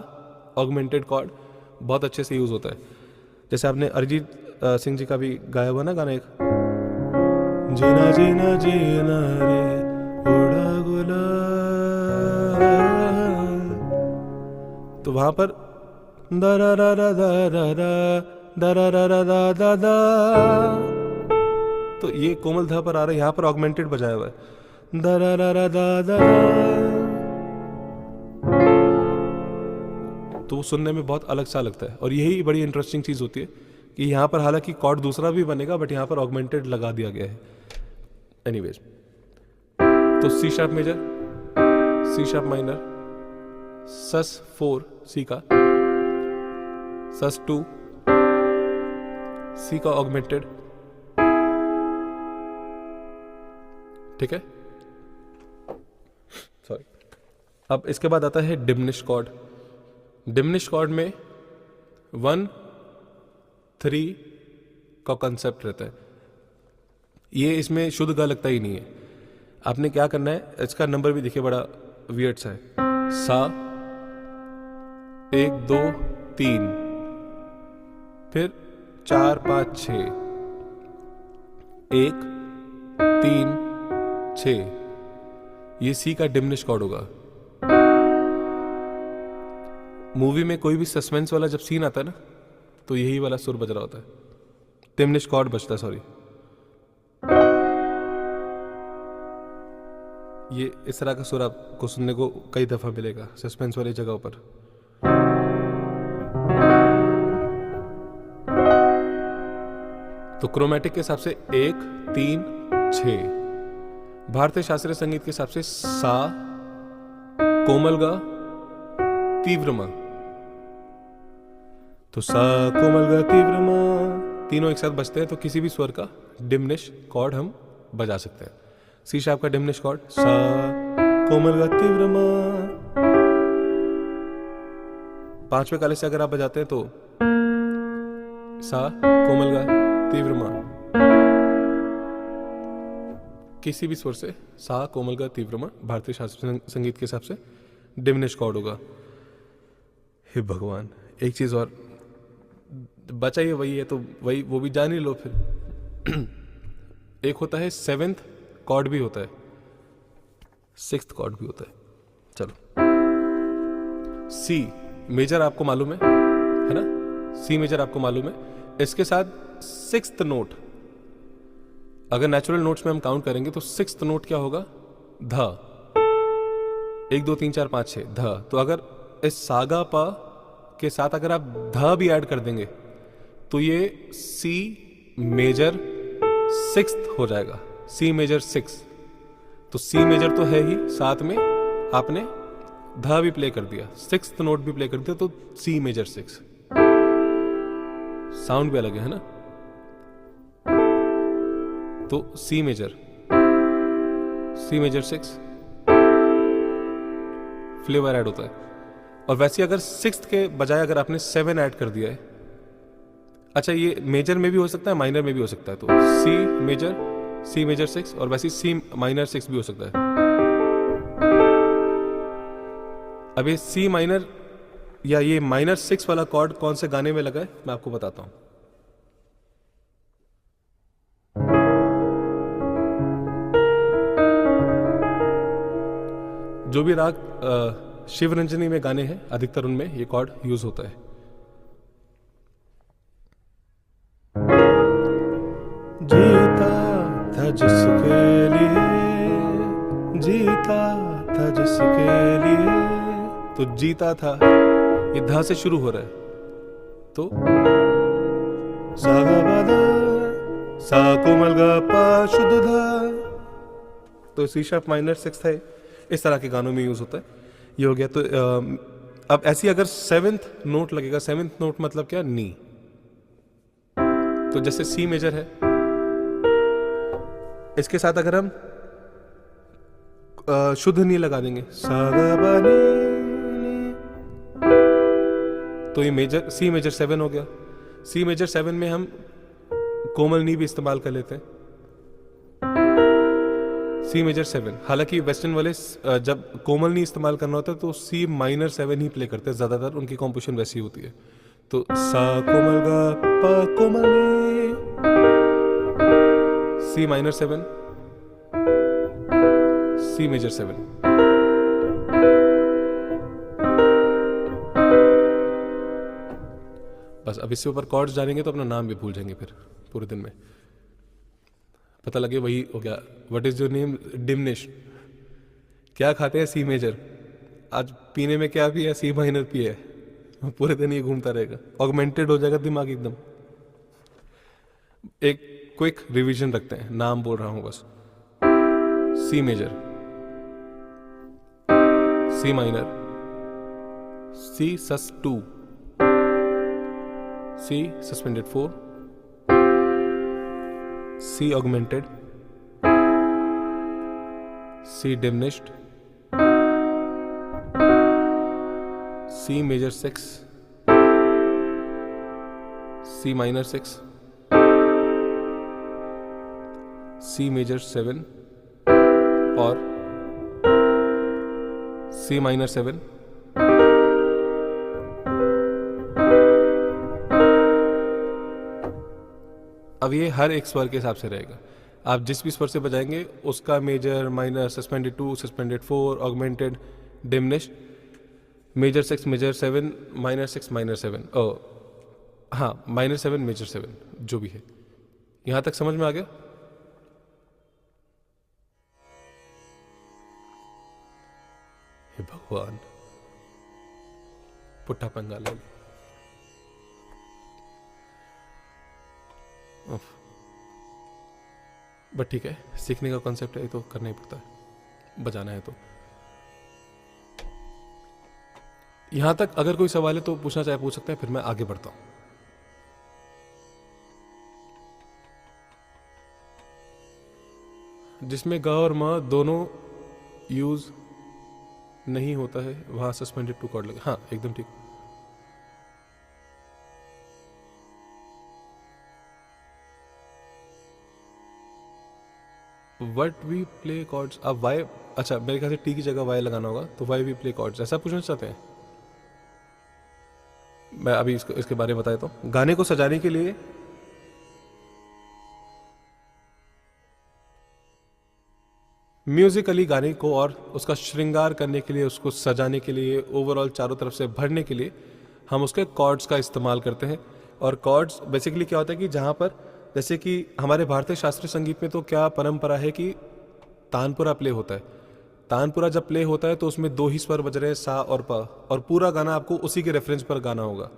ऑगमेंटेड कॉर्ड बहुत अच्छे से यूज होता है। जैसे आपने अरिजीत सिंह जी का भी गाया हुआ ना गाना एक, जीना जीना जीना रे उड़ा गुलाल, तो वहां पर दरा रा रा दा दरा रा रा दा दा, तो ये कोमल धा पर आ रहा है, यहां पर ऑगमेंटेड बजाया हुआ है, दरा रा रा दा दा, तो सुनने में बहुत अलग सा लगता है। और यही बड़ी इंटरेस्टिंग चीज होती है कि यहाँ पर हालांकि कॉर्ड दूसरा भी बनेगा बट यहाँ पर ऑगमेंटेड लगा दिया गया है। एनीवेज, तो C sharp major, C sharp minor, sus 4 C का, सस 2 सी का ऑगमेंटेड, ठीक है। सॉरी, अब इसके बाद आता है डिमिनिश कॉर्ड। डिमिनिश कॉर्ड में 1 3 का कंसेप्ट रहता है। ये इसमें शुद्ध गा लगता ही नहीं है। आपने क्या करना है, इसका नंबर भी देखिए बड़ा वियर्ड सा है, सा 1 2 3 फिर 4 5 6 1 3 6, ये सी का डिमिनिश कॉर्ड होगा। मूवी में कोई भी सस्पेंस वाला जब सीन आता है ना तो यही वाला सुर बज रहा होता है, डिमिनिश कॉर्ड बजता है, सॉरी। ये इस तरह का सुर आपको सुनने को कई दफा मिलेगा सस्पेंस वाली जगह पर। तो क्रोमैटिक के हिसाब से 1 3 6, भारतीय शास्त्रीय संगीत के हिसाब से सा कोमल गा तीव्र मा, तो सा कोमल गा तीव्र मा तीनों एक साथ बजते हैं, तो किसी भी स्वर का डिमिनिश कॉर्ड हम बजा सकते हैं। सी शार्प का डिमिनिश कॉर्ड सा कोमल गा तीव्र मा, 5वें काले से अगर आप बजाते हैं तो सा कोमल गा तीव्र मा, किसी भी स्वर से सा कोमल गा तीव्र मा भारतीय शास्त्रीय संगीत के हिसाब से डिमिनिश कॉर्ड होगा। हे भगवान, एक चीज और बचा ही वही है, तो वही वो भी जान ही लो फिर। एक होता है 7th कॉर्ड भी होता है, 6th कॉर्ड भी होता है। चलो, सी मेजर आपको मालूम है ना, सी मेजर आपको मालूम है। इसके साथ 6th नोट, अगर नेचुरल नोट्स में हम काउंट करेंगे तो 6th नोट क्या होगा, ध। 1 2 3 4 5 6 ध। तो अगर इस सागा पा के साथ अगर आप ध भी ऐड कर देंगे तो ये सी मेजर 6th हो जाएगा, सी मेजर 6। तो सी मेजर तो है ही, साथ में आपने ध भी प्ले कर दिया, 6th नोट भी प्ले कर दिया, तो सी मेजर 6। साउंड भी अलग है ना। तो सी मेजर 6 फ्लेवर ऐड होता है। और वैसे अगर 6th के बजाय अगर आपने 7 ऐड कर दिया है, अच्छा ये मेजर में भी हो सकता है माइनर में भी हो सकता है, तो सी मेजर सी मेजर 6 और वैसे सी माइनर 6 भी हो सकता है। अब ये सी माइनर या ये माइनर 6 वाला कॉर्ड कौन से गाने में लगा है मैं आपको बताता हूं। जो भी राग शिवरंजनी में गाने हैं अधिकतर उनमें ये कॉर्ड यूज होता है। जीता था जिसके लिए, जीता था जिसके लिए, तो जीता था ये धा से शुरू हो रहा है, तो सा गा पा धा, सा कोमल गा पा शुद्ध धा, तो सी शार्प माइनर 6 है। इस तरह के गानों में यूज होता है। ये हो गया। तो अब ऐसी अगर 7th नोट लगेगा, 7th नोट मतलब क्या, नी, तो जैसे सी मेजर है, इसके साथ अगर हम शुद्ध नी लगा देंगे, सा गा पा नी, तो ये मेजर सी मेजर 7 हो गया। सी मेजर 7 में हम कोमल नी भी इस्तेमाल कर लेते हैं, सी मेजर 7। हालांकि वेस्टर्न वाले जब कोमल नी इस्तेमाल करना होता है तो सी माइनर 7 ही प्ले करते हैं, ज्यादातर उनकी कॉम्पोजिशन वैसी होती है। तो सा कोमल गा पा कोमल नी, सी माइनर 7, सी मेजर 7। बस अब इससे ऊपर कॉर्ड्स जानेंगे तो अपना नाम भी भूल जाएंगे फिर पूरे दिन में। पता लगे वही हो गया। What is your name, diminish. क्या खाते हैं, सी मेजर। आज पीने में क्या पिया, सी माइनर पिया है। पूरे दिन ये घूमता रहेगा, ऑगमेंटेड हो जाएगा दिमाग एकदम। एक क्विक रिवीजन रखते हैं, नाम बोल रहा हूं बस। सी मेजर, सी माइनर, सी sus 2, C suspended 4, C augmented, C diminished, C major 6, C minor 6, C major 7 और C minor 7। अब ये हर एक स्वर के हिसाब से रहेगा। आप जिस भी स्वर से बजाएंगे उसका major, minor, suspended 2, suspended 4, augmented, diminished, major 6, major 7, minor 6, minor 7, हाँ माइनर 7, मेजर 7, जो भी है। यहां तक समझ में आ गया? हे भगवान, पुट्ठा पंगा ले लिया। बट ठीक है, सीखने का कॉन्सेप्ट है तो करना ही पड़ता है, बजाना है तो। यहां तक अगर कोई सवाल है तो पूछना चाहे पूछ सकते हैं, फिर मैं आगे बढ़ता हूं। जिसमें ग और म दोनों यूज नहीं होता है वहां सस्पेंडेड 2 कॉर्ड लगे। हाँ एकदम ठीक। What we play chords. अब वाई, अच्छा मेरे ख्याल से टी की जगह वाई लगाना होगा, तो वाई वी प्ले कॉर्ड्स, ऐसा पूछना चाहते हैं? मैं अभी इसके बारे में बताता हूँ। गाने को सजाने के लिए म्यूजिकली गाने को और उसका श्रृंगार करने के लिए, उसको सजाने के लिए, ओवरऑल चारों तरफ से भरने के लिए हम उसके कॉर्ड्स का इस्तेमाल करते हैं। और कॉर्ड्स बेसिकली क्या होता है कि जहाँ पर, जैसे कि हमारे भारतीय शास्त्रीय संगीत में तो क्या परंपरा है कि तानपुरा प्ले होता है। तानपुरा जब प्ले होता है तो उसमें 2 ही स्वर बज रहे हैं, सा और प, और पूरा गाना आपको उसी के रेफरेंस पर गाना होगा।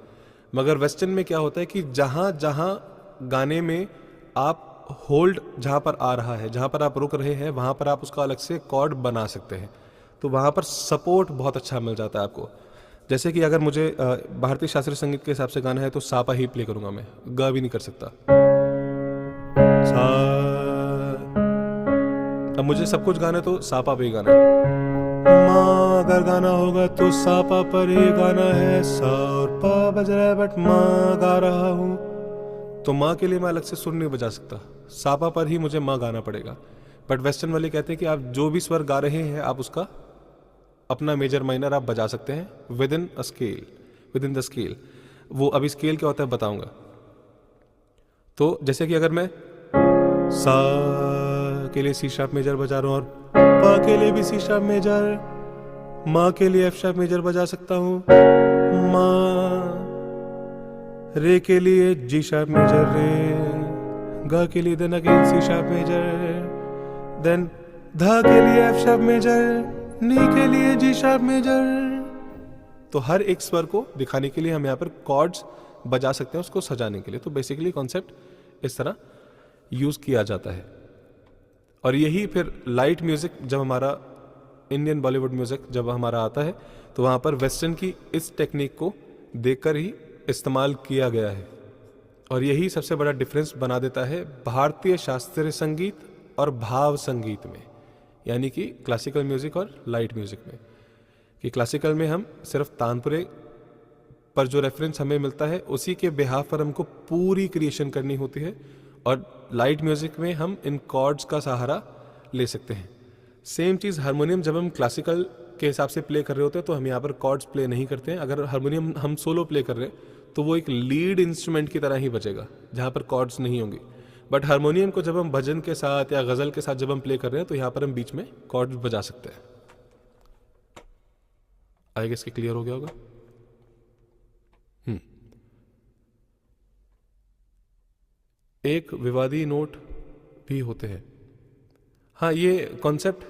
मगर वेस्टर्न में क्या होता है कि जहाँ जहाँ गाने में आप होल्ड जहाँ पर आ रहा है, जहाँ पर आप रुक रहे हैं, वहाँ पर आप उसका अलग से कॉर्ड बना सकते हैं। तो वहाँ पर सपोर्ट बहुत अच्छा मिल जाता है आपको। जैसे कि अगर मुझे भारतीय शास्त्रीय संगीत के हिसाब से गाना है तो सापा ही प्ले करूंगा, मैं गा भी नहीं कर सकता। सा, अब मुझे सब कुछ गाना है तो सापा पे ही गाना है। माँ अगर गाना होगा तो सापा पर ही गाना है। सा और पा बज रहा है बट माँ गा रहा हूँ तो माँ के लिए मैं अलग से सुर नहीं बजा सकता, सापा पर ही मुझे माँ गाना पड़ेगा। बट वेस्टर्न वाले कहते हैं कि आप जो भी स्वर गा रहे हैं आप उसका अपना मेजर माइनर आप बजा सकते हैं विद इन द स्केल। वो अभी स्केल क्या होता है बताऊंगा। तो जैसे कि अगर मैं सा के लिए सी शार्प मेजर बजा रहा हूँ और पा के लिए भी सी शार्प मेजर, माँ के लिए एफ शार्प मेजर बजा सकता हूँ, माँ, रे के लिए जी शार्प मेजर रे, गा के लिए then again C sharp major, then धा के लिए एफ शार्प मेजर, नी के लिए जी शार्प मेजर। तो हर एक स्वर को दिखाने के लिए हम यहाँ पर कॉर्ड्स बजा सकते हैं उसको सजाने के लिए। तो बेसिकली कॉन्सेप्ट इस तरह यूज किया जाता है। और यही फिर लाइट म्यूजिक जब हमारा इंडियन बॉलीवुड म्यूजिक जब हमारा आता है तो वहाँ पर वेस्टर्न की इस टेक्निक को देखकर ही इस्तेमाल किया गया है। और यही सबसे बड़ा डिफरेंस बना देता है भारतीय शास्त्रीय संगीत और भाव संगीत में, यानी कि क्लासिकल म्यूजिक और लाइट म्यूजिक में। कि क्लासिकल में हम सिर्फ तानपुरे पर जो रेफरेंस हमें मिलता है उसी के बिहाफ पर हमको पूरी क्रिएशन करनी होती है, और लाइट म्यूजिक में हम इन कॉर्ड्स का सहारा ले सकते हैं। सेम चीज़ हारमोनियम जब हम क्लासिकल के हिसाब से प्ले कर रहे होते हैं तो हम यहाँ पर कॉर्ड्स प्ले नहीं करते हैं। अगर हारमोनियम हम सोलो प्ले कर रहे हैं तो वो एक लीड इंस्ट्रूमेंट की तरह ही बचेगा जहाँ पर कॉर्ड्स नहीं होंगी। बट हारमोनियम को जब हम भजन के साथ या गज़ल के साथ जब हम प्ले कर रहे हैं तो यहाँ पर हम बीच में कॉर्ड्स बजा सकते हैं। आई गेस कि क्लियर हो गया होगा। एक विवादी नोट भी होते हैं। हाँ, ये कॉन्सेप्ट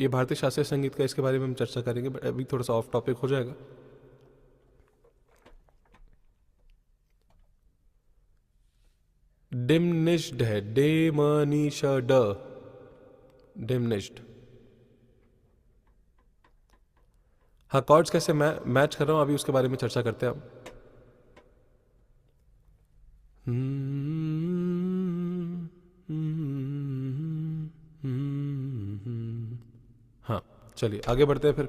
ये भारतीय शास्त्रीय संगीत का, इसके बारे में हम चर्चा करेंगे, बट अभी थोड़ा सा ऑफ टॉपिक हो जाएगा। डिमनिश्ड है, डे मनीष ड, डिमनिश्ड। हाँ, कॉर्ड्स कैसे मैं मैच कर रहा हूं अभी उसके बारे में चर्चा करते हैं अब। हाँ, चलिए आगे बढ़ते हैं फिर।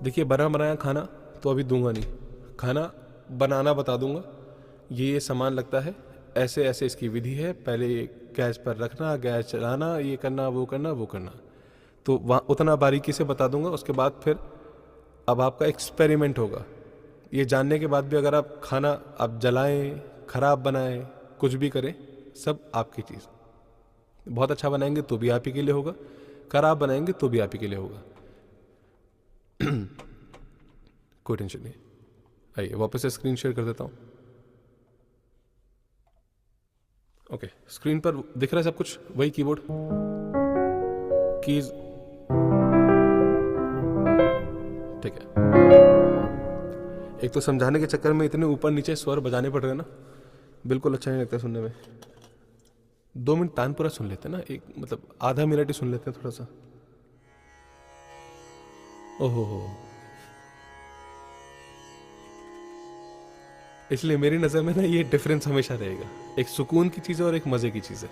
देखिए, बना बनाया खाना तो अभी दूंगा नहीं, खाना बनाना बता दूंगा। ये सामान लगता है, ऐसे ऐसे इसकी विधि है, पहले गैस पर रखना, गैस चलाना, ये करना वो करना वो करना, तो वहाँ उतना बारीकी से बता दूंगा। उसके बाद फिर अब आपका एक्सपेरिमेंट होगा। ये जानने के बाद भी अगर आप खाना आप जलाएं, खराब बनाएं, कुछ भी करें, सब आपकी चीज़। बहुत अच्छा बनाएंगे तो भी आप ही के लिए होगा, खराब बनाएंगे तो भी आप ही के लिए होगा। कोई टेंशन नहीं। आइए वापस से स्क्रीन शेयर कर देता हूँ। ओके, स्क्रीन पर दिख रहा है सब कुछ, वही कीबोर्ड कीज, ठीक है। एक तो समझाने के चक्कर में इतने ऊपर नीचे स्वर बजाने पड़ रहे हैं ना, बिल्कुल अच्छा नहीं लगता सुनने में। 2 मिनट तानपुरा सुन लेते हैं ना, एक मतलब आधा मिनट ही सुन लेते हैं थोड़ा सा। ओहो हो, इसलिए मेरी नजर में ना ये डिफरेंस हमेशा रहेगा, एक सुकून की चीज है और एक मजे की चीज है।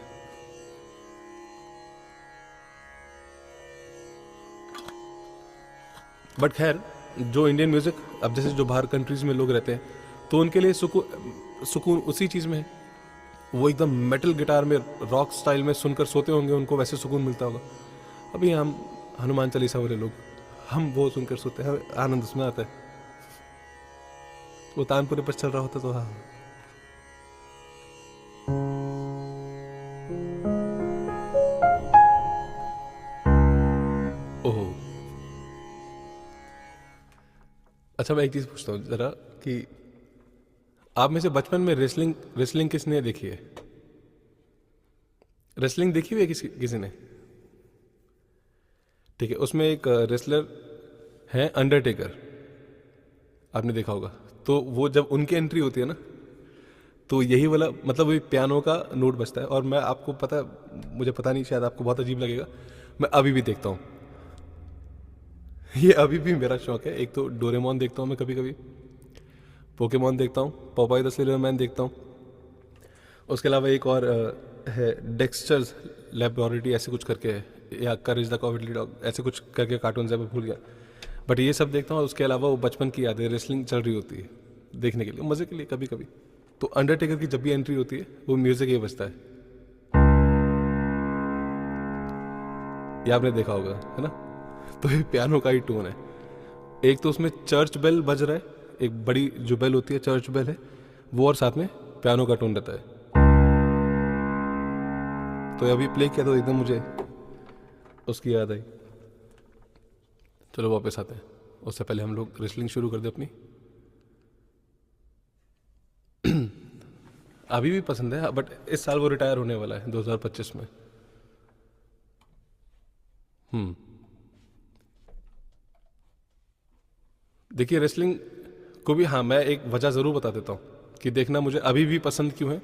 बट खैर, जो इंडियन म्यूजिक अब जैसे जो बाहर कंट्रीज में लोग रहते हैं तो उनके लिए सुकून उसी चीज में है। वो एकदम मेटल गिटार में रॉक स्टाइल में सुनकर सोते होंगे, उनको वैसे सुकून मिलता होगा। अभी हम हनुमान चालीसा वाले लोग, हम वो सुनकर सोते हैं, आनंद उसमें आता है। वो तानपुरे पर चल रहा होता तो हाँ। ओहो, अच्छा मैं एक चीज पूछता हूँ जरा कि आप में से बचपन में रेसलिंग किसने देखी है? रेसलिंग देखी हुई है किसी ने? ठीक है, उसमें एक रेसलर है अंडरटेकर, आपने देखा होगा। तो वो जब उनकी एंट्री होती है ना तो यही वाला मतलब वही पियानो का नोट बजता है। और मैं आपको पता, मुझे पता नहीं, शायद आपको बहुत अजीब लगेगा, मैं अभी भी देखता हूँ। ये अभी भी मेरा शौक है। एक तो डोरेमोन देखता हूँ मैं, कभी कभी पोकेमोन देखता हूँ, पॉपाई द सेलर मैन देखता हूँ। उसके अलावा एक और है डेक्स्टर्स लैबोरेटरी ऐसे कुछ करके है, या करेज द कॉवर्डली डॉग, ऐसे कुछ करके कार्टून है, मैं भूल गया। बट ये सब देखता हूँ, और उसके अलावा वो बचपन की यादें, रेसलिंग चल रही होती है देखने के लिए, मज़े के लिए कभी कभी। तो अंडरटेकर की जब भी एंट्री होती है वो म्यूज़िक ये बजता है, ये आपने देखा होगा, है ना। तो ये पियानो का ही टोन है। एक तो उसमें चर्च बेल बज रहा है, एक बड़ी जो बेल होती है चर्च बेल है वो, और साथ में पियानो का टोन रहता है। तो अभी प्ले किया तो एकदम मुझे उसकी याद आई। चलो वापस आते हैं, उससे पहले हम लोग रेसलिंग शुरू कर दे अपनी। अभी भी पसंद है, बट इस साल वो रिटायर होने वाला है 2025 में। देखिए रेसलिंग को भी, हाँ, मैं एक वजह ज़रूर बता देता हूँ कि देखना मुझे अभी भी पसंद क्यों है।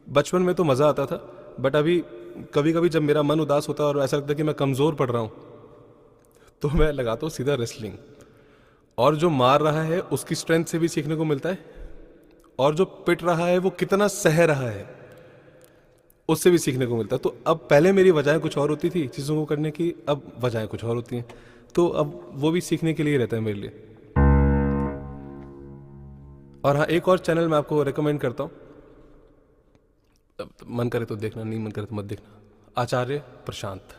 बचपन में तो मज़ा आता था, बट अभी कभी कभी जब मेरा मन उदास होता है और ऐसा लगता है कि मैं कमज़ोर पड़ रहा हूँ, तो मैं लगाता हूँ सीधा रेसलिंग। और जो मार रहा है उसकी स्ट्रेंथ से भी सीखने को मिलता है, और जो पिट रहा है वो कितना सह रहा है उससे भी सीखने को मिलता है। तो अब पहले मेरी वजहें कुछ और होती थी चीज़ों को करने की, अब वजहें कुछ और होती हैं, तो अब वो भी सीखने के लिए रहता है मेरे लिए। और हाँ, एक और चैनल मैं आपको रेकमेंड करता हूँ, मन करे तो देखना, नहीं मन करे तो मत देखना, आचार्य प्रशांत।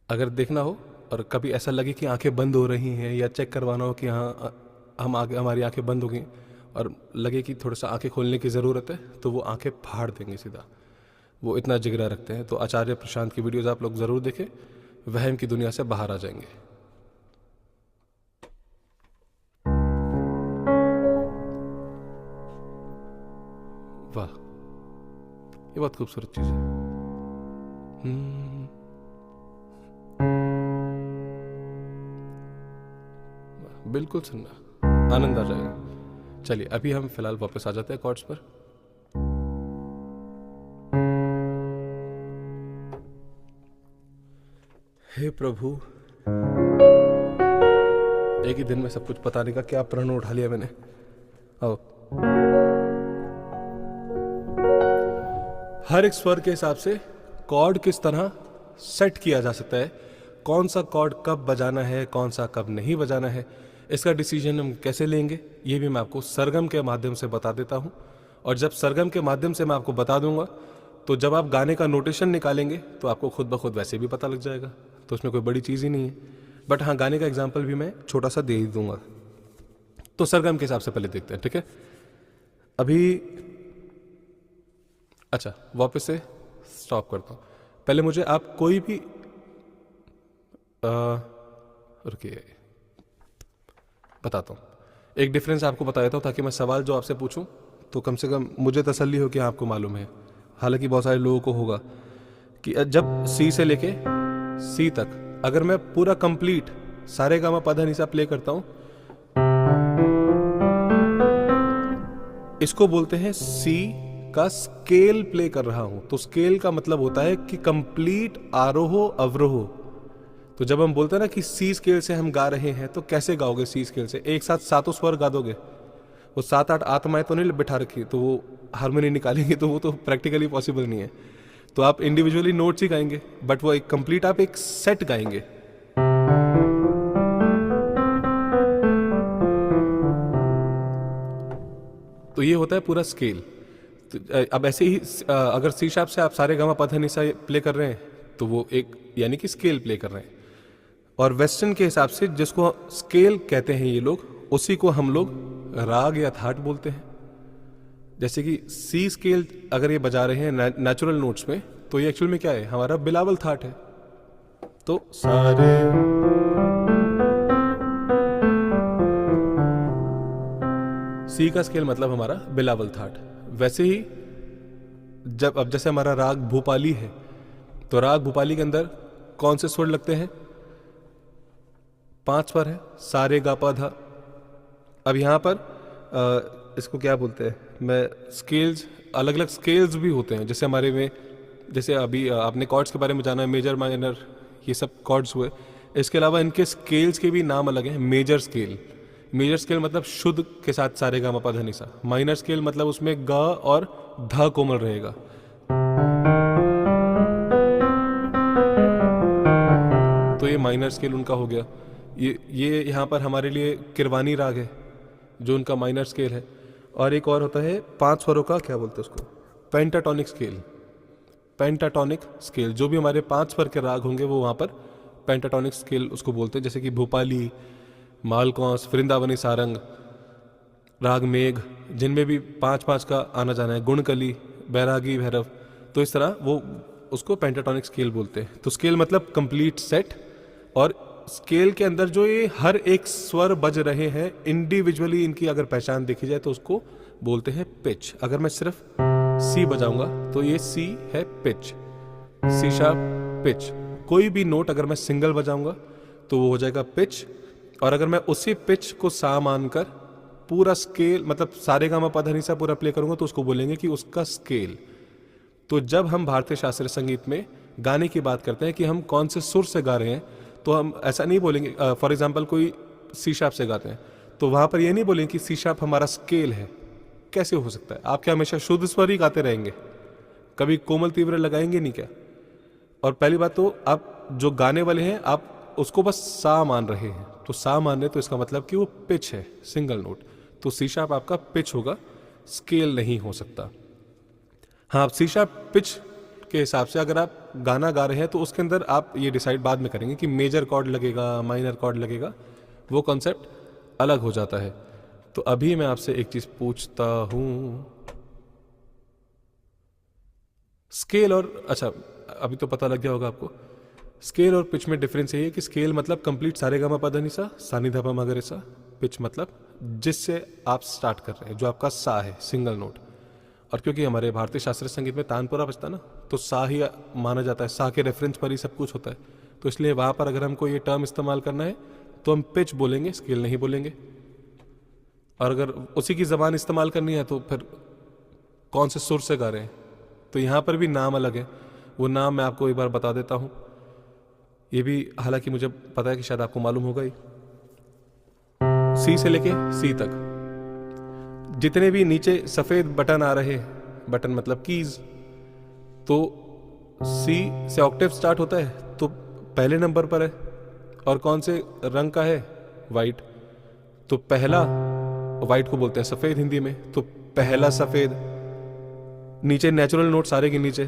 अगर देखना हो और कभी ऐसा लगे कि आंखें बंद हो रही हैं, या चेक करवाना हो कि हाँ हम आगे, हमारी आंखें बंद हो गई, और लगे कि थोड़ा सा आंखें खोलने की ज़रूरत है, तो वो आंखें फाड़ देंगे सीधा, वो इतना जिगरा रखते हैं। तो आचार्य प्रशांत की वीडियोज़ आप लोग ज़रूर देखें, वहम की दुनिया से बाहर आ जाएंगे। वाह, ये बहुत खूबसूरत चीज़ है। बिल्कुल सुनना, आनंद आ जाएगा। चलिए अभी हम फिलहाल वापस आ जाते हैं कॉर्ड्स पर। हे प्रभु, एक ही दिन में सब कुछ बताने का क्या प्रण उठा लिया मैंने। आओ, हर एक स्वर के हिसाब से कॉर्ड किस तरह सेट किया जा सकता है, कौन सा कॉर्ड कब बजाना है, कौन सा कब नहीं बजाना है, इसका डिसीजन हम कैसे लेंगे, ये भी मैं आपको सरगम के माध्यम से बता देता हूँ। और जब सरगम के माध्यम से मैं आपको बता दूंगा, तो जब आप गाने का नोटेशन निकालेंगे तो आपको खुद ब खुद वैसे भी पता लग जाएगा, तो उसमें कोई बड़ी चीज़ ही नहीं है। बट हाँ, गाने का एग्जाम्पल भी मैं छोटा सा दे ही दूंगा। तो सरगम के हिसाब से पहले देखते हैं, ठीक है। अभी अच्छा, वापस से स्टॉप करता हूँ। पहले मुझे आप कोई भी रुकिए, बताता हूँ, एक डिफरेंस आपको बता देता हूँ, ताकि मैं सवाल जो आपसे पूछूं तो कम से कम मुझे तसल्ली हो कि आपको मालूम है। हालांकि बहुत सारे लोगों को होगा कि जब सी से लेके सी तक अगर मैं पूरा कंप्लीट सारे गामा पा धा नी सा प्ले करता हूँ, इसको बोलते हैं सी का स्केल प्ले कर रहा हूं। तो स्केल का मतलब होता है कि कंप्लीट आरोह अवरोह। तो जब हम बोलते हैं ना कि सी स्केल से हम गा रहे हैं, तो कैसे गाओगे सी स्केल से? एक साथ सातों स्वर गा दोगे? वो 7-8 आत्माएं तो नहीं बिठा रखी, तो वो हारमोनी निकालेंगे, तो वो तो प्रैक्टिकली पॉसिबल नहीं है। तो आप इंडिविजुअली नोट्स ही गाएंगे, बट वो एक कंप्लीट आप एक सेट गाएंगे। तो ये होता है पूरा स्केल। तो अब ऐसे ही अगर सी शार्प से आप सारे गामा पा धा नी सा प्ले कर रहे हैं, तो वो एक यानी कि स्केल प्ले कर रहे हैं। और वेस्टर्न के हिसाब से जिसको स्केल कहते हैं ये लोग, उसी को हम लोग राग या थाट बोलते हैं। जैसे कि सी स्केल अगर ये बजा रहे हैं नेचुरल नोट्स में, तो ये एक्चुअल में क्या है? हमारा बिलावल थाट है। तो सारे सी का स्केल मतलब हमारा बिलावल थाट। वैसे ही अब जैसे हमारा राग भूपाली है, तो राग भूपाली के अंदर कौन से स्वर लगते हैं? 5 स्वर है, सारे गा पा धा। अब यहाँ पर इसको क्या बोलते हैं, मैं स्केल्स, अलग अलग स्केल्स भी होते हैं। जैसे हमारे में, जैसे अभी आपने कॉर्ड्स के बारे में जाना है, मेजर माइनर, ये सब कॉर्ड्स हुए। इसके अलावा इनके स्केल्स के भी नाम अलग हैं। मेजर स्केल, मेजर स्केल मतलब शुद्ध के साथ सारे गा मा पा धा नी सा। माइनर स्केल मतलब उसमें ग और ध कोमल रहेगा। ये माइनर स्केल उनका हो गया। ये यहाँ पर हमारे लिए किरवानी राग है जो उनका माइनर स्केल है। और एक और होता है 5 स्वरों का, क्या बोलते हैं उसको, पेंटाटोनिक स्केल। पेंटाटोनिक स्केल, जो भी हमारे 5 स्वर के राग होंगे वो वहाँ पर पेंटाटोनिक स्केल उसको बोलते हैं। जैसे कि भोपाली, मालकौंस, वृंदावनी सारंग, राग मेघ, जिनमें भी 5-5 का आना जाना है, गुणकली, बैरागी, भैरव। तो इस तरह वो उसको पेंटाटोनिक स्केल बोलते हैं। तो स्केल मतलब कंप्लीट सेट, और स्केल के अंदर जो ये हर एक स्वर बज रहे हैं इंडिविजुअली, इनकी अगर पहचान देखी जाए तो उसको बोलते हैं पिच। अगर मैं सिर्फ सी बजाऊंगा तो ये सी है पिच, सी शार्प पिच। कोई भी नोट अगर मैं सिंगल बजाऊंगा तो वो हो जाएगा पिच। और अगर मैं उसी पिच को सा मानकर पूरा स्केल मतलब सारेगामापधनिसा पूरा प्ले करूंगा तो उसको बोलेंगे कि उसका स्केल। तो जब हम भारतीय शास्त्रीय संगीत में गाने की बात करते हैं कि हम कौन से सुर से गा रहे हैं, तो हम ऐसा नहीं बोलेंगे। फॉर एग्जाम्पल कोई सी शार्प से गाते हैं तो वहाँ पर ये नहीं बोलेंगे कि सी शार्प हमारा स्केल है। कैसे हो सकता है? आप क्या हमेशा शुद्ध स्वर ही गाते रहेंगे? कभी कोमल तीव्र लगाएंगे नहीं क्या? और पहली बात तो आप जो गाने वाले हैं आप उसको बस सा मान रहे हैं, तो सा मान रहे तो इसका मतलब कि वो पिच है, सिंगल नोट। तो सी शार्प आपका पिच होगा, स्केल नहीं हो सकता। हाँ, सी शार्प पिच के हिसाब से अगर आप गाना गा रहे हैं तो उसके अंदर आप ये डिसाइड बाद में करेंगे कि मेजर कॉर्ड लगेगा, माइनर कॉर्ड लगेगा, वो कॉन्सेप्ट अलग हो जाता है। तो अभी मैं आपसे एक चीज पूछता हूं, स्केल और, अच्छा अभी तो पता लग गया होगा आपको, स्केल और पिच में डिफरेंस ये है कि स्केल मतलब कंप्लीट सारेगामापधनिसा, सानिधा मगरेसा। पिच मतलब जिससे आप स्टार्ट कर रहे हैं, जो आपका सा है, सिंगल नोट। और क्योंकि हमारे भारतीय शास्त्रीय संगीत में तानपुरा बजता है ना, तो सा ही माना जाता है, सा के रेफरेंस पर ही सब कुछ होता है। तो इसलिए वहां पर अगर हमको ये टर्म इस्तेमाल करना है तो हम पिच बोलेंगे, स्केल नहीं बोलेंगे। और अगर उसी की जबान इस्तेमाल करनी है तो फिर कौन से सुर से गा रहे हैं, तो यहाँ पर भी नाम अलग है। वो नाम मैं आपको एक बार बता देता हूँ, ये भी हालांकि मुझे पता है कि शायद आपको मालूम होगा ही। सी से लेके सी तक जितने भी नीचे सफेद बटन आ रहे हैं, बटन मतलब कीज, तो सी से ऑक्टेव स्टार्ट होता है तो पहले नंबर पर है। और कौन से रंग का है? वाइट। तो पहला, वाइट को बोलते हैं सफेद हिंदी में, तो पहला सफेद, नीचे नेचुरल नोट सारे के नीचे,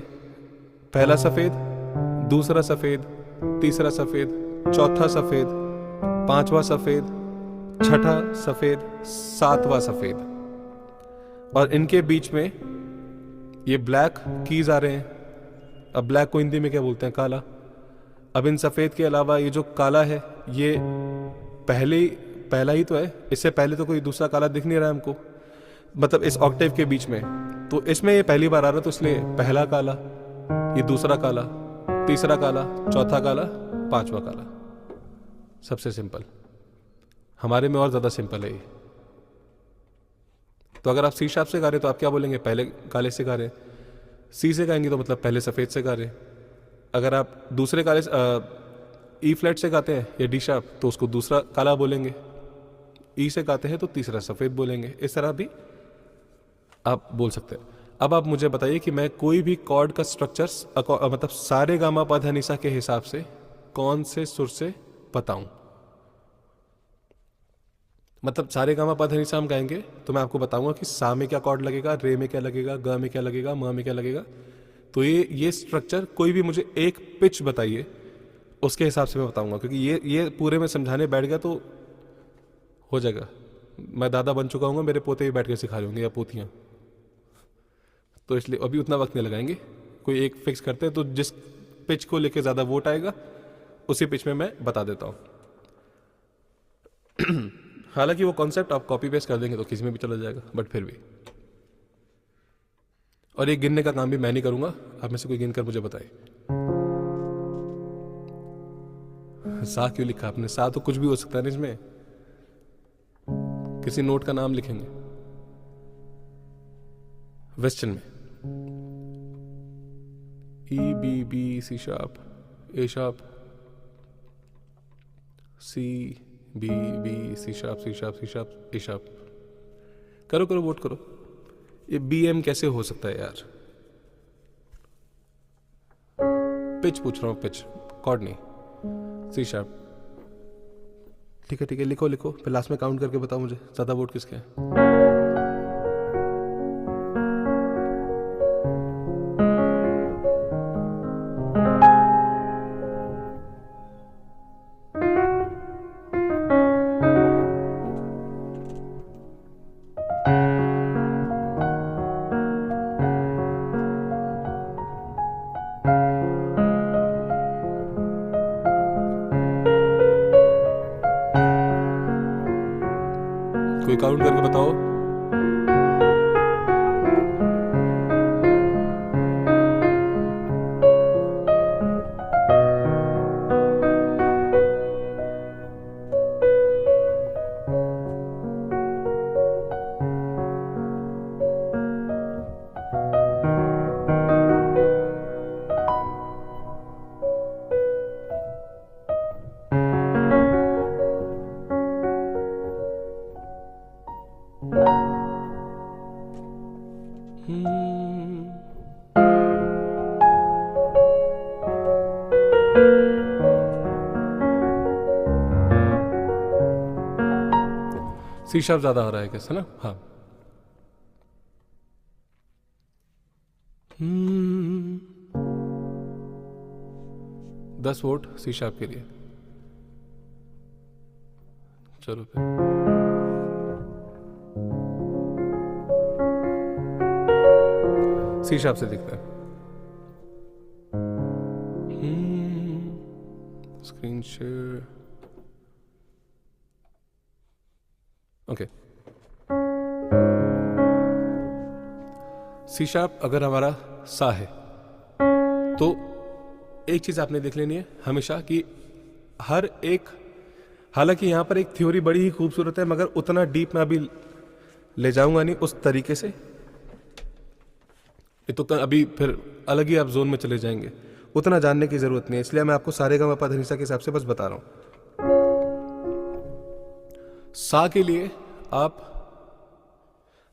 पहला सफेद, दूसरा सफेद, तीसरा सफेद, चौथा सफेद, पांचवा सफेद, छठा सफेद, सातवां सफेद। और इनके बीच में ये ब्लैक कीज आ रहे हैं। अब ब्लैक को हिंदी में क्या बोलते हैं? काला। अब इन सफेद के अलावा ये जो काला है ये पहला ही तो है, इससे पहले तो कोई दूसरा काला दिख नहीं रहा है हमको, मतलब इस ऑक्टेव के बीच में। तो इसमें ये पहली बार आ रहा है तो इसलिए पहला काला, ये दूसरा काला, तीसरा काला, चौथा काला, पांचवा काला। सबसे सिंपल, हमारे में और ज्यादा सिंपल है ये। तो अगर आप सी शार्प से गा रहे तो आप क्या बोलेंगे? पहले काले से गा रहे। सी से गाएंगे तो मतलब पहले सफेद से गा रहे। अगर आप दूसरे काले ई फ्लैट से गाते हैं या डी शार्प तो उसको दूसरा काला बोलेंगे। ई से गाते हैं तो तीसरा सफेद बोलेंगे। इस तरह भी आप बोल सकते हैं। अब आप मुझे बताइए कि मैं कोई भी कॉर्ड का स्ट्रक्चर मतलब सारेगामापधनिसा के हिसाब से कौन से सुर से बताऊं। मतलब सारेगामापधनिसा हम गाएंगे तो मैं आपको बताऊंगा कि सा में क्या कॉर्ड लगेगा, रे में क्या लगेगा, ग में क्या लगेगा, म में क्या लगेगा। तो ये स्ट्रक्चर कोई भी मुझे एक पिच बताइए, उसके हिसाब से मैं बताऊंगा। क्योंकि ये पूरे में समझाने बैठ गया तो हो जाएगा, मैं दादा बन चुका हूँ, मेरे पोते भी बैठ के सिखा रहे होंगे या पोतियाँ। तो इसलिए अभी उतना वक्त नहीं लगाएंगे, कोई एक फिक्स करते हैं। तो जिस पिच को लेके ज़्यादा वोट आएगा उसी पिच में मैं बता देता हूँ। हालांकि वो कॉन्सेप्ट आप कॉपी पेस्ट कर देंगे तो किसी में भी चला जाएगा, बट फिर भी। और ये गिनने का काम भी मैं नहीं करूंगा, आप में से कोई गिनकर मुझे बताए। सा क्यों लिखा आपने? सा तो कुछ भी हो सकता है ना, इसमें किसी नोट का नाम लिखेंगे। वेस्टर्न में E B B, C sharp, A sharp, C B B, C sharp, C sharp, C sharp, A sharp. करो करो वोट करो। ये बी एम कैसे हो सकता है यार? पिच पूछ रहा हूं, पिच, कॉर्ड नहीं। C sharp. ठीक है ठीक है, लिखो लिखो, फिर लास्ट में काउंट करके बताओ मुझे ज़्यादा वोट किसके हैं। कोई काउंट करके बताओ। सी शार्प ज्यादा आ रहा है कैसे ना। हाँ, 10 वोट सी शार्प के लिए। चलो फिर सी शार्प से दिखता है। Screen share. Okay, C sharp अगर हमारा सा है तो एक चीज आपने देख लेनी है हमेशा कि हर एक, हालांकि यहां पर एक थ्योरी बड़ी ही खूबसूरत है मगर उतना डीप मैं अभी ले जाऊंगा नहीं उस तरीके से, ये तो अभी फिर अलग ही आप जोन में चले जाएंगे, उतना जानने की जरूरत नहीं है, इसलिए मैं आपको सारेगामा पा धा नी सा के हिसाब से बस बता रहा हूं। सा के लिए आप,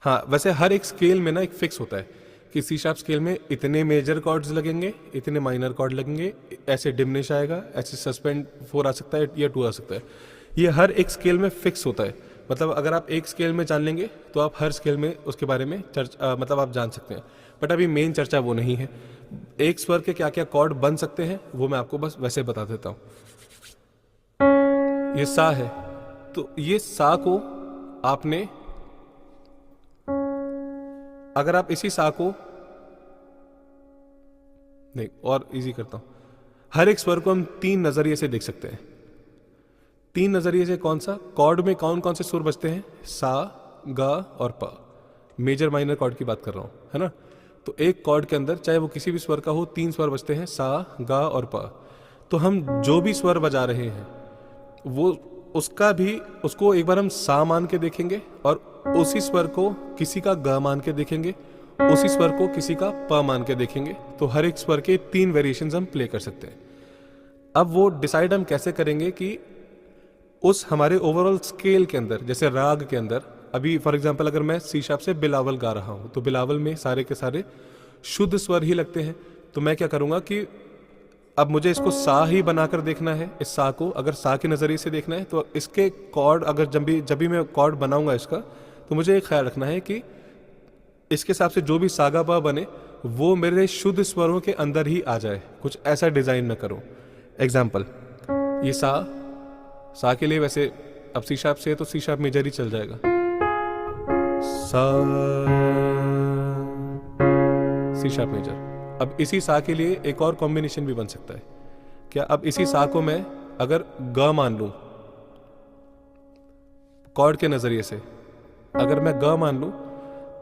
हाँ वैसे हर एक स्केल में ना एक फिक्स होता है कि सी शार्प स्केल में इतने मेजर कॉर्ड्स लगेंगे, इतने माइनर कॉर्ड लगेंगे, ऐसे डिमिनिश आएगा, ऐसे सस्पेंड 4 आ सकता है या 2 आ सकता है, ये हर एक स्केल में फिक्स होता है। मतलब अगर आप एक स्केल में जान लेंगे तो आप हर स्केल में उसके बारे में चर्चा मतलब आप जान सकते हैं, बट अभी मेन चर्चा वो नहीं है। एक स्वर के क्या क्या कॉर्ड बन सकते हैं वो मैं आपको बस वैसे बता देता हूं। ये सा है तो ये सा को आपने, अगर आप इसी सा को, नहीं और इजी करता हूं, हर एक स्वर को हम 3 नजरिए से देख सकते हैं। 3 नजरिए से कौन सा, कॉर्ड में कौन कौन से सुर बजते हैं, सा गा और प, मेजर माइनर कॉर्ड की बात कर रहा हूं, है ना। तो एक कॉर्ड के अंदर चाहे वो किसी भी स्वर का हो 3 स्वर बजते हैं, सा गा और प। तो हम जो भी स्वर बजा रहे हैं वो उसका भी, उसको एक बार हम सा मान के देखेंगे और उसी स्वर को किसी का ग मान के देखेंगे, उसी स्वर को किसी का प मान के देखेंगे, तो हर एक स्वर के 3 वेरिएशंस हम प्ले कर सकते हैं। अब वो डिसाइड हम कैसे करेंगे कि उस हमारे ओवरऑल स्केल के अंदर, जैसे राग के अंदर, अभी फॉर एग्जांपल अगर मैं सी शार्प से बिलावल गा रहा हूं तो बिलावल में सारे के सारे शुद्ध स्वर ही लगते हैं, तो मैं क्या करूंगा कि अब मुझे इसको सा ही बनाकर देखना है, इस सा को अगर सा के नजरिए से देखना है तो इसके कॉर्ड अगर जब भी मैं कॉर्ड बनाऊंगा इसका, तो मुझे एक ख्याल रखना है कि इसके हिसाब से जो भी सागा पा बने वो मेरे शुद्ध स्वरों के अंदर ही आ जाए, कुछ ऐसा डिजाइन मैं करूं। एग्जाम्पल, ये सा के लिए वैसे अब सी शार्प से है तो सी शार्प मेजर ही चल जाएगा, सा सी शार्प मेजर। अब इसी सा के लिए एक और कॉम्बिनेशन भी बन सकता है क्या, अब इसी सा को मैं अगर ग मान लूं कॉर्ड के नजरिए से, अगर मैं ग मान लूं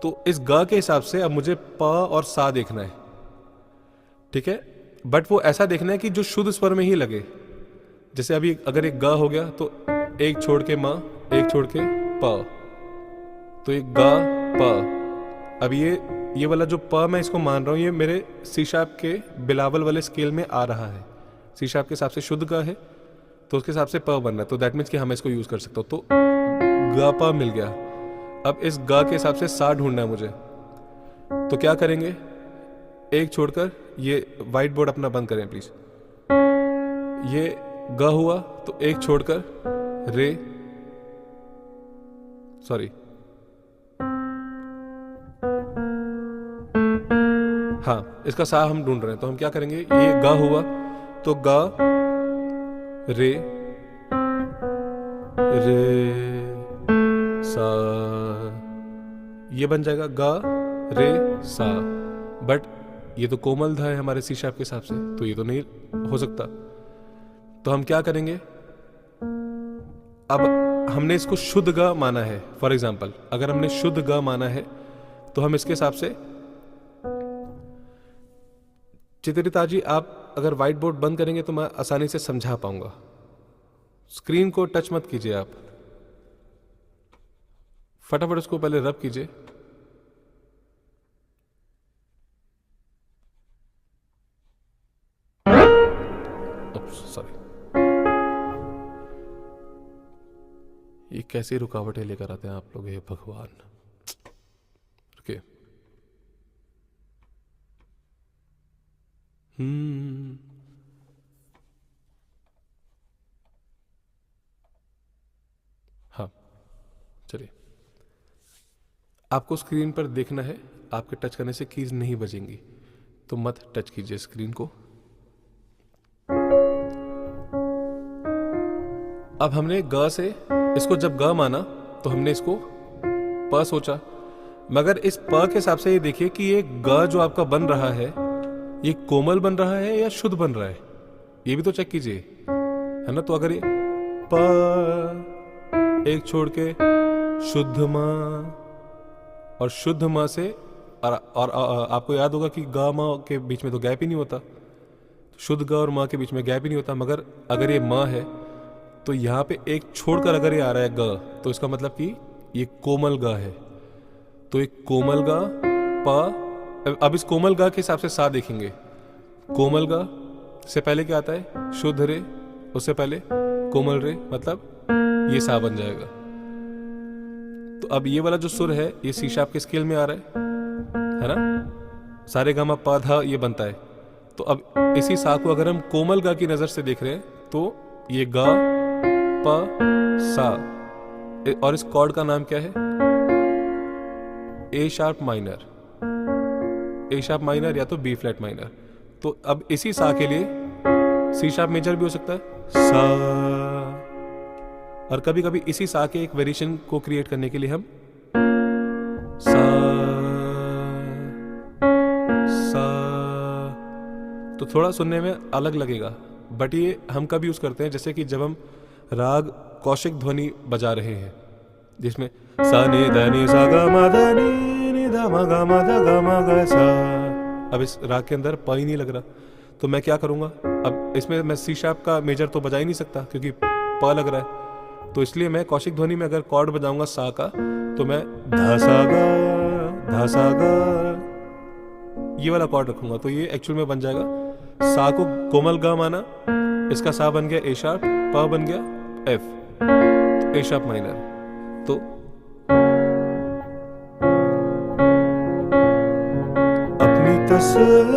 तो इस ग के हिसाब से अब मुझे प और सा देखना है, ठीक है, बट वो ऐसा देखना है कि जो शुद्ध स्वर में ही लगे। जैसे अभी अगर एक ग हो गया तो एक छोड़ के म, एक छोड़ के प, तो एक ग प। अब ये वाला जो प मैं इसको मान रहा हूं ये मेरे सी शार्प के बिलावल वाले स्केल में आ रहा है, सी शार्प के हिसाब से शुद्ध ग है तो उसके हिसाब से प बन रहा है, तो दैट मीन्स कि हम इसको यूज कर सकते हो, तो ग प मिल गया। अब इस ग के हिसाब से सा ढूंढना है मुझे, तो क्या करेंगे, एक छोड़कर ये व्हाइट बोर्ड अपना बंद करें प्लीज, ये ग हुआ तो एक छोड़कर रे, सॉरी हाँ, इसका सा हम ढूंढ रहे हैं, तो हम क्या करेंगे, ये ग हुआ तो ग रे रे सा, ये बन जाएगा ग रे सा। बट ये तो कोमल धा है हमारे सी शार्प के हिसाब से, तो ये तो नहीं हो सकता। तो हम क्या करेंगे, अब हमने इसको शुद्ध ग माना है। फॉर एग्जाम्पल अगर हमने शुद्ध ग माना है तो हम इसके हिसाब से, चित्रिता जी आप अगर व्हाइट बोर्ड बंद करेंगे तो मैं आसानी से समझा पाऊंगा। स्क्रीन को टच मत कीजिए, आप फटाफट उसको पहले रब कीजिए। सॉरी, ये कैसी रुकावटें लेकर आते हैं आप लोग, हे भगवान। ओके, हाँ चलिए, आपको स्क्रीन पर देखना है, आपके टच करने से कीज नहीं बजेंगी, तो मत टच कीजिए स्क्रीन को। अब हमने ग से इसको जब ग माना तो हमने इसको प सोचा, मगर इस प के हिसाब से ये देखिए कि ये ग जो आपका बन रहा है ये कोमल बन रहा है या शुद्ध बन रहा है, ये भी तो चेक कीजिए, है ना। तो अगर ये प एक छोड़ के शुद्ध माँ, और शुद्ध माँ से और आपको याद होगा कि ग माँ के बीच में तो गैप ही नहीं होता, शुद्ध ग और माँ के बीच में गैप ही नहीं होता। मगर अगर ये माँ है तो यहाँ पे एक छोड़कर अगर ये आ रहा है ग, तो इसका मतलब कि ये कोमल ग है। तो एक कोमल ग प, अब इस कोमल ग के हिसाब से सा देखेंगे। कोमल ग से पहले क्या आता है, शुद्ध रे, उससे पहले कोमल रे, मतलब ये सा बन जाएगा। तो अब ये वाला जो सुर है ये सी शार्प के स्केल में आ रहा है ना, सारे गामा प धा ये बनता है। तो अब इसी सा को अगर हम कोमल गा की नजर से देख रहे हैं तो ये गा प सा, और इस कॉर्ड का नाम क्या है, ए शार्प माइनर, ए शार्प माइनर या तो बी फ्लैट माइनर। तो अब इसी सा के लिए सी शार्प मेजर भी हो सकता है, सा, और कभी कभी इसी सा के एक वेरिएशन को क्रिएट करने के लिए हम सा सा, तो थोड़ा सुनने में अलग लगेगा, बट ये हम कब यूज करते हैं, जैसे कि जब हम राग कौशिक ध्वनि बजा रहे हैं, जिसमें सा नि ध नि सा ग म ध नि नि ध म ग म ध ग म ग सा। अब इस राग के अंदर प ही नहीं लग रहा, तो मैं क्या करूंगा, अब इसमें मैं सी शार्प का मेजर तो बजा ही नहीं सकता क्योंकि प लग रहा है। तो इसलिए मैं कौशिक ध्वनि में अगर कॉर्ड बजाऊंगा सा का, तो मैं ध सा ग ये वाला कॉर्ड रखूंगा। तो ये एक्चुअल में बन जाएगा, सा को कोमल ग माना, इसका सा बन गया ए शार्प, प बन गया एफ, तो ए शार्प माइनर। तो अपनी तस्वीर,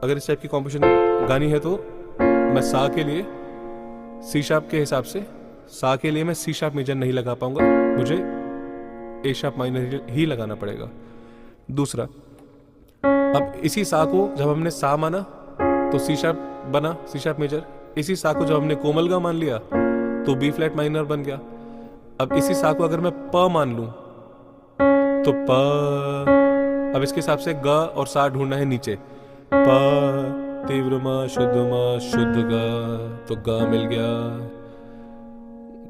अगर इस टाइप की कॉम्पोजिशन गानी है तो मैं सा के लिए सी शार्प के हिसाब से, सा के लिए मैं सी शार्प मेजर नहीं लगा पाऊंगा, मुझे ए शार्प माइनर ही लगाना पड़ेगा। दूसरा, अब इसी सा को जब हमने सा माना तो सी शार्प बना, सी शार्प मेजर। इसी सा को जब हमने कोमल गा मान लिया तो बी फ्लैट माइनर बन गया। अब इसी सा को अगर मैं प मान लूं तो प, अब इसके हिसाब से ग और सा ढूंढना है नीचे, प तीव्र मा शुद्ध गा, तो गा मिल गया,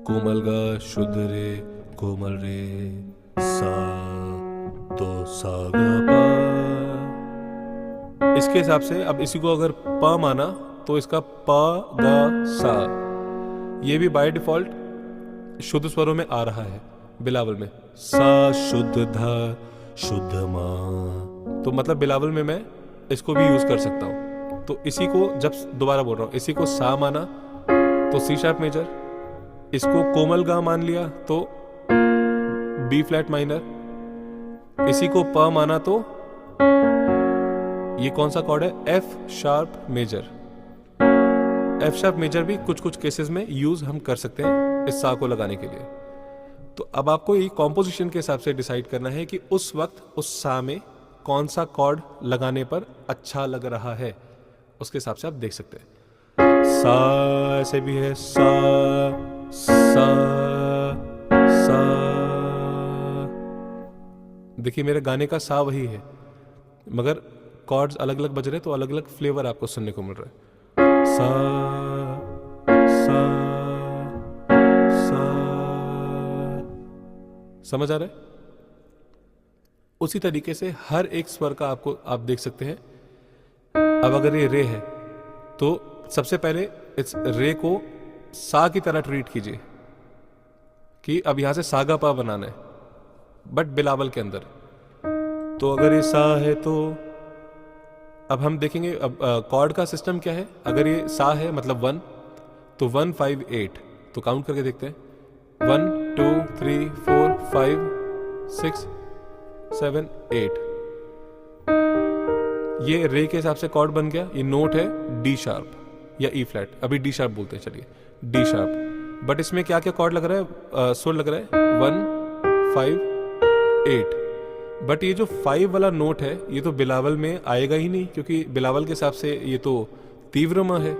कोमल गा शुद्ध रे कोमल रे सा, तो सा गा पा। इसके हिसाब से अब इसी को अगर प माना तो इसका प गा सा, ये भी बाय डिफॉल्ट शुद्ध स्वरों में आ रहा है बिलावल में, सा शुद्ध धा शुद्ध मा, तो मतलब बिलावल में मैं इसको भी यूज कर सकता हूं। तो इसी को जब दोबारा बोल रहा हूं, इसी को सा माना तो सी शार्प मेजर, इसको कोमल गा मान लिया तो बी फ्लैट माइनर, इसी को प माना तो ये कौन सा कॉर्ड है, F sharp major. F sharp major भी कुछ कुछ केसेस में यूज हम कर सकते हैं इस सा को लगाने के लिए। तो अब आपको ये कॉम्पोजिशन के हिसाब से डिसाइड करना है कि उस वक्त उस सा में कौन सा कॉर्ड लगाने पर अच्छा लग रहा है, उसके हिसाब से आप देख सकते हैं। सा ऐसे भी है, सा सा सा। देखिए मेरे गाने का सा वही है, मगर कॉर्ड्स अलग अलग बज रहे हैं, तो अलग अलग फ्लेवर आपको सुनने को मिल रहा है। सा सा सा। समझ आ रहा है? उसी तरीके से हर एक स्वर का आपको आप देख सकते हैं। अब अगर ये रे है तो सबसे पहले इस रे को सा की तरह ट्रीट कीजिए कि अब यहां से सागा पा बनाना है, बट बिलावल के अंदर। तो अगर ये सा है तो अब हम देखेंगे अब कॉर्ड का सिस्टम क्या है। अगर ये सा है मतलब 1, तो 1 5 8, तो काउंट करके देखते हैं। 1 2 3 4 5 6 7 8। ये रे के हिसाब से कॉर्ड बन गया। ये नोट है डी शार्प या ई फ्लैट, अभी डी शार्प बोलते हैं, चलिए डी शार्प। बट इसमें क्या क्या कॉर्ड लग रहा है, सुर लग रहा है 1 5 8। बट ये जो 5 वाला नोट है ये तो बिलावल में आएगा ही नहीं, क्योंकि बिलावल के हिसाब से ये तो तीव्र म है।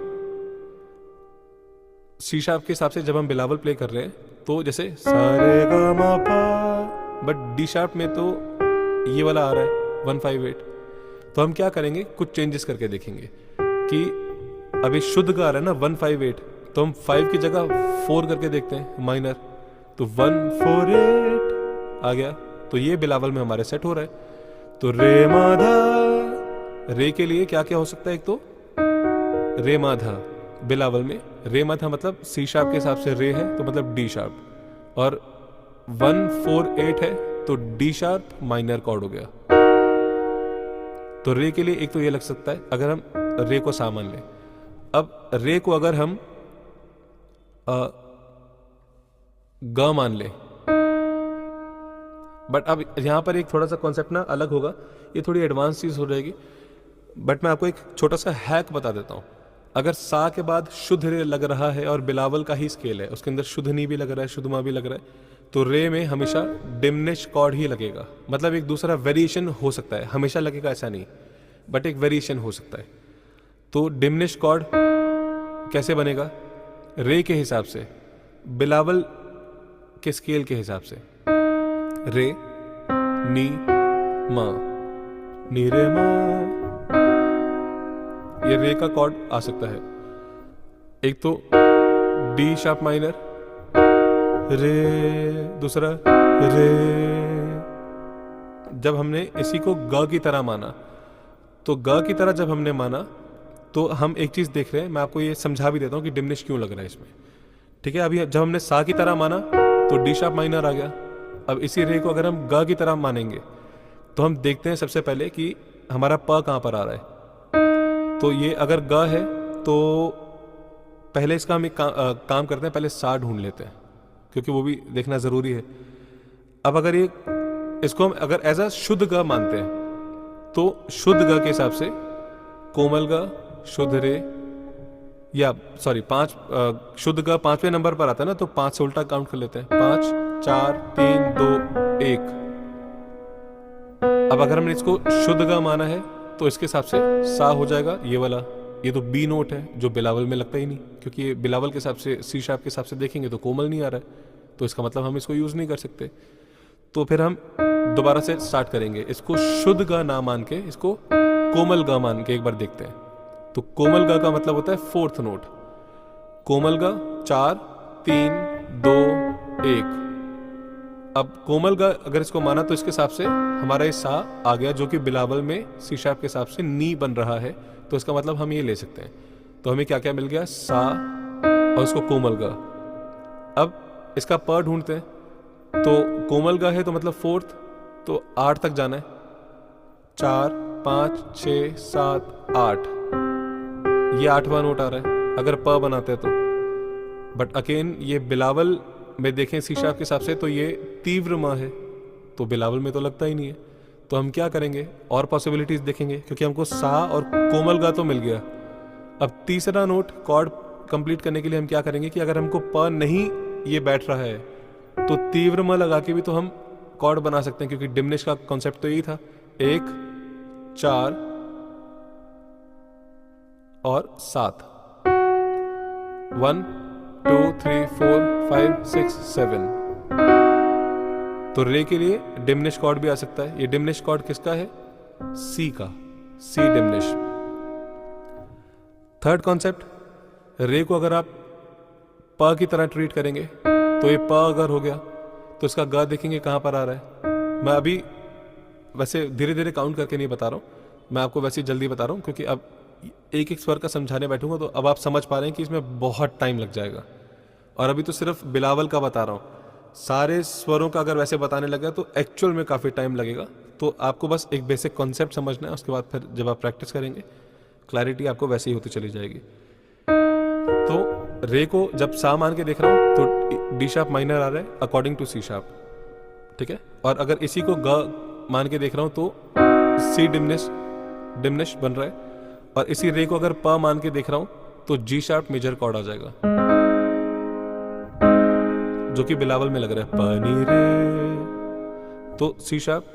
सी शार्प के हिसाब से जब हम बिलावल प्ले कर रहे हैं तो जैसे सारे गा मा पा, बट डी शार्प में तो ये वाला आ रहा है 1 5 8। तो हम क्या करेंगे, कुछ चेंजेस करके देखेंगे कि अभी शुद्ध का आ रहा है ना 1 5 8, तो हम 5 की जगह 4 करके देखते हैं माइनर, तो 1 4 8 आ गया। तो ये बिलावल में हमारे सेट हो रहा है। तो रे माधा, रे के लिए क्या क्या हो सकता है, एक तो रे माधा बिलावल में, रे माधा मतलब सी शार्प के हिसाब से रे है तो मतलब डी शार्प, और 1 4 8 है तो डी शार्प माइनर कॉर्ड हो गया। तो रे के लिए एक तो ये लग सकता है अगर हम रे को सा मान लें। अब रे को अगर हम ग मान लें, बट अब यहां पर एक थोड़ा सा कॉन्सेप्ट ना अलग होगा, ये थोड़ी एडवांस चीज हो जाएगी। बट मैं आपको एक छोटा सा हैक बता देता हूं। अगर सा के बाद शुद्ध रे लग रहा है और बिलावल का ही स्केल है, उसके अंदर शुद्ध नी भी लग रहा है, शुद्ध मा भी लग रहा है, तो रे में हमेशा डिमिनिश कॉर्ड ही लगेगा। मतलब एक दूसरा वेरिएशन हो सकता है, हमेशा लगेगा ऐसा नहीं, बट एक वेरिएशन हो सकता है। तो डिमिनिश कॉर्ड कैसे बनेगा, रे के हिसाब से, बिलावल के स्केल के हिसाब से, रे नी मा, नी रे मा, ये रे का कॉर्ड आ सकता है। एक तो डी शार्प माइनर रे, दूसरा रे। जब हमने इसी को ग की तरह माना, तो ग की तरह जब हमने माना तो हम एक चीज देख रहे हैं, मैं आपको ये समझा भी देता हूं कि डिमिनिश क्यों लग रहा है इसमें। ठीक है, अभी जब हमने सा की तरह माना तो डी शार्प माइनर आ गया। अब इसी रे को अगर हम ग की तरह मानेंगे तो हम देखते हैं सबसे पहले कि हमारा प कहां पर आ रहा है। तो ये अगर ग है तो पहले इसका हम एक काम करते हैं, पहले सा ढूंढ लेते हैं, क्योंकि वो भी देखना जरूरी है। अब अगर ये इसको हम अगर एज अ शुद्ध ग मानते हैं तो शुद्ध ग के हिसाब से कोमल ग, शुद्ध रे, या सॉरी 5 शुद्ध ग 5वें नंबर पर आता है ना, तो 5 से उल्टा काउंट कर लेते हैं, 5 4 3 2 1। अब अगर हमने इसको शुद्ध ग माना है तो इसके हिसाब से सा हो जाएगा ये वाला। ये तो बी नोट है जो बिलावल में लगता ही नहीं, क्योंकि ये बिलावल के हिसाब से सी शार्प के हिसाब से देखेंगे तो कोमल नहीं आ रहा है, तो इसका मतलब हम इसको यूज नहीं कर सकते। तो फिर हम दोबारा से स्टार्ट करेंगे, इसको शुद्ध ग ना मान के इसको कोमल ग मान के एक बार देखते हैं। तो कोमल ग का मतलब होता है 4th नोट। कोमल ग 4 3 2 1। अब कोमल ग अगर इसको माना तो इसके हिसाब से हमारा ये सा आ गया, जो कि बिलावल में सी शार्प के हिसाब से नी बन रहा है। तो इसका मतलब हम ये ले सकते हैं। तो हमें क्या क्या मिल गया, सा और इसको कोमल ग। अब इसका प ढूंढते हैं, तो कोमल ग है तो मतलब 4th, तो 8 तक जाना है, 4 5 6 7 8। ये 8वां नोट आ रहा है अगर प बनाते हैं तो। बट अगेन ये बिलावल में देखें सी शार्प के हिसाब से तो ये तीव्र म है, तो बिलावल में तो लगता ही नहीं है। तो हम क्या करेंगे, और पॉसिबिलिटीज देखेंगे, क्योंकि हमको सा और कोमल गा तो मिल गया। अब तीसरा नोट कॉर्ड कंप्लीट करने के लिए हम क्या करेंगे कि अगर हमको प नहीं ये बैठ रहा है तो तीव्र म लगा के भी तो हम कॉर्ड बना सकते हैं, क्योंकि डिमिनिश का कॉन्सेप्ट तो यही था, 1 4 और 7, 1 2 3 4 5 6 7। तो रे के लिए डिमिनिश कॉर्ड भी आ सकता है। ये डिमिनिश कॉर्ड किसका है? सी का, सी डिमिनिश। थर्ड कॉन्सेप्ट, रे को अगर आप प की तरह ट्रीट करेंगे तो ये प अगर हो गया तो इसका ग देखेंगे कहां पर आ रहा है। मैं अभी वैसे धीरे धीरे काउंट करके नहीं बता रहा हूं, मैं आपको वैसे ही जल्दी बता रहा हूं, क्योंकि अब एक एक स्वर का समझाने बैठूंगा तो अब आप समझ पा रहे हैं कि इसमें बहुत टाइम लग जाएगा। और अभी तो सिर्फ बिलावल का बता रहा हूं, सारे स्वरों का अगर वैसे बताने लगा तो एक्चुअल में काफ़ी टाइम लगेगा। तो आपको बस एक बेसिक कॉन्सेप्ट समझना है, उसके बाद फिर जब आप प्रैक्टिस करेंगे क्लैरिटी आपको वैसे ही होती चली जाएगी। तो रे को जब सा मान के देख रहा हूँ तो डी शार्प माइनर आ रहा है अकॉर्डिंग टू सी शार्प, ठीक है। और अगर इसी को ग मान के देख रहा हूँ तो सी डिमिनिश बन रहा है, और इसी रे को अगर प मान के देख रहा हूँ तो जी शार्प मेजर कॉर्ड आ जाएगा, जो कि बिलावल में लग रहा है पानी रे। तो सी शार्प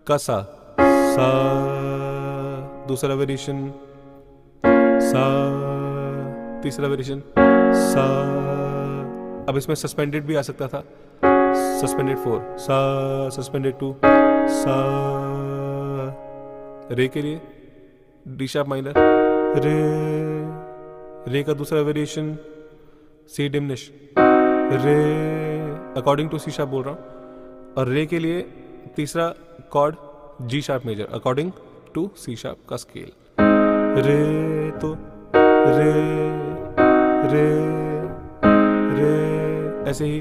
का सा, दूसरा वेरिएशन सा, तीसरा वेरिएशन सा। अब इसमें सस्पेंडेड भी आ सकता था, सस्पेंडेड 4 सा, सस्पेंडेड 2 सा। रे के लिए डी शार्प माइनर रे का दूसरा वेरिएशन सी डिमिनिश रे अकॉर्डिंग टू सी शार्प बोल रहा हूं, और रे के लिए तीसरा chord G sharp major according to C sharp का स्केल। रे तो रे रे रे, ऐसे ही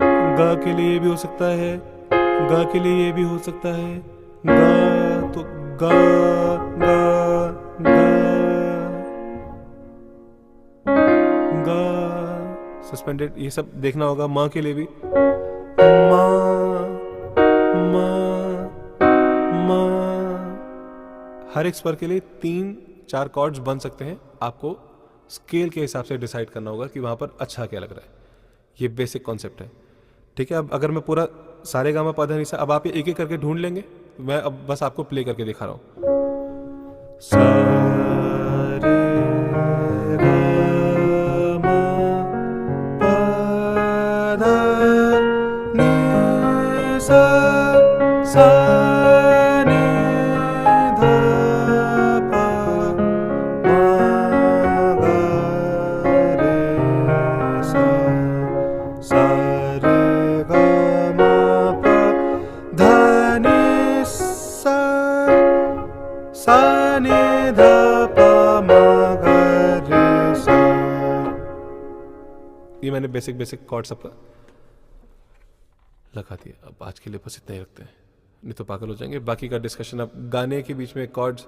गा के लिए भी हो सकता है, गा के लिए ये भी हो सकता है, गा तो गा गा गा गा, सस्पेंडेड ये सब देखना होगा। माँ के लिए भी माँ माँ माँ, हर एक स्वर के लिए 3-4 कॉर्ड्स बन सकते हैं। आपको स्केल के हिसाब से डिसाइड करना होगा कि वहां पर अच्छा क्या लग रहा है। ये बेसिक कॉन्सेप्ट है, ठीक है। अब अगर मैं पूरा सारे गामा पा धा नि सा, अब आप ये एक एक करके ढूंढ लेंगे, मैं अब बस आपको प्ले करके दिखा रहा हूं। ये मैंने बेसिक कॉर्ड सब लगा दिया। अब आज के लिए बस इतना ही रखते हैं, नहीं तो पागल हो जाएंगे। बाकी का डिस्कशन अब गाने के बीच में कॉर्ड्स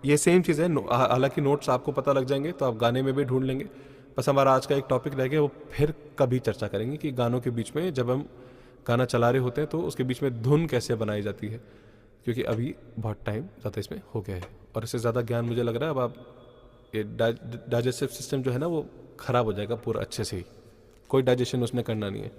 ये सेम चीज़ है, हालांकि नोट्स आपको पता लग जाएंगे तो आप गाने में भी ढूंढ लेंगे। बस हमारा आज का एक टॉपिक रह गया, वो फिर कभी चर्चा करेंगे कि गानों के बीच में जब हम गाना चला रहे होते हैं तो उसके बीच में धुन कैसे बनाई जाती है, क्योंकि अभी बहुत टाइम ज़्यादा इसमें हो गया है और इससे ज़्यादा ज्ञान मुझे लग रहा है अब आप ये डाइजेस्टिव सिस्टम जो है ना वो ख़राब हो जाएगा पूरा अच्छे से ही, कोई डाइजेशन उसमें करना नहीं है।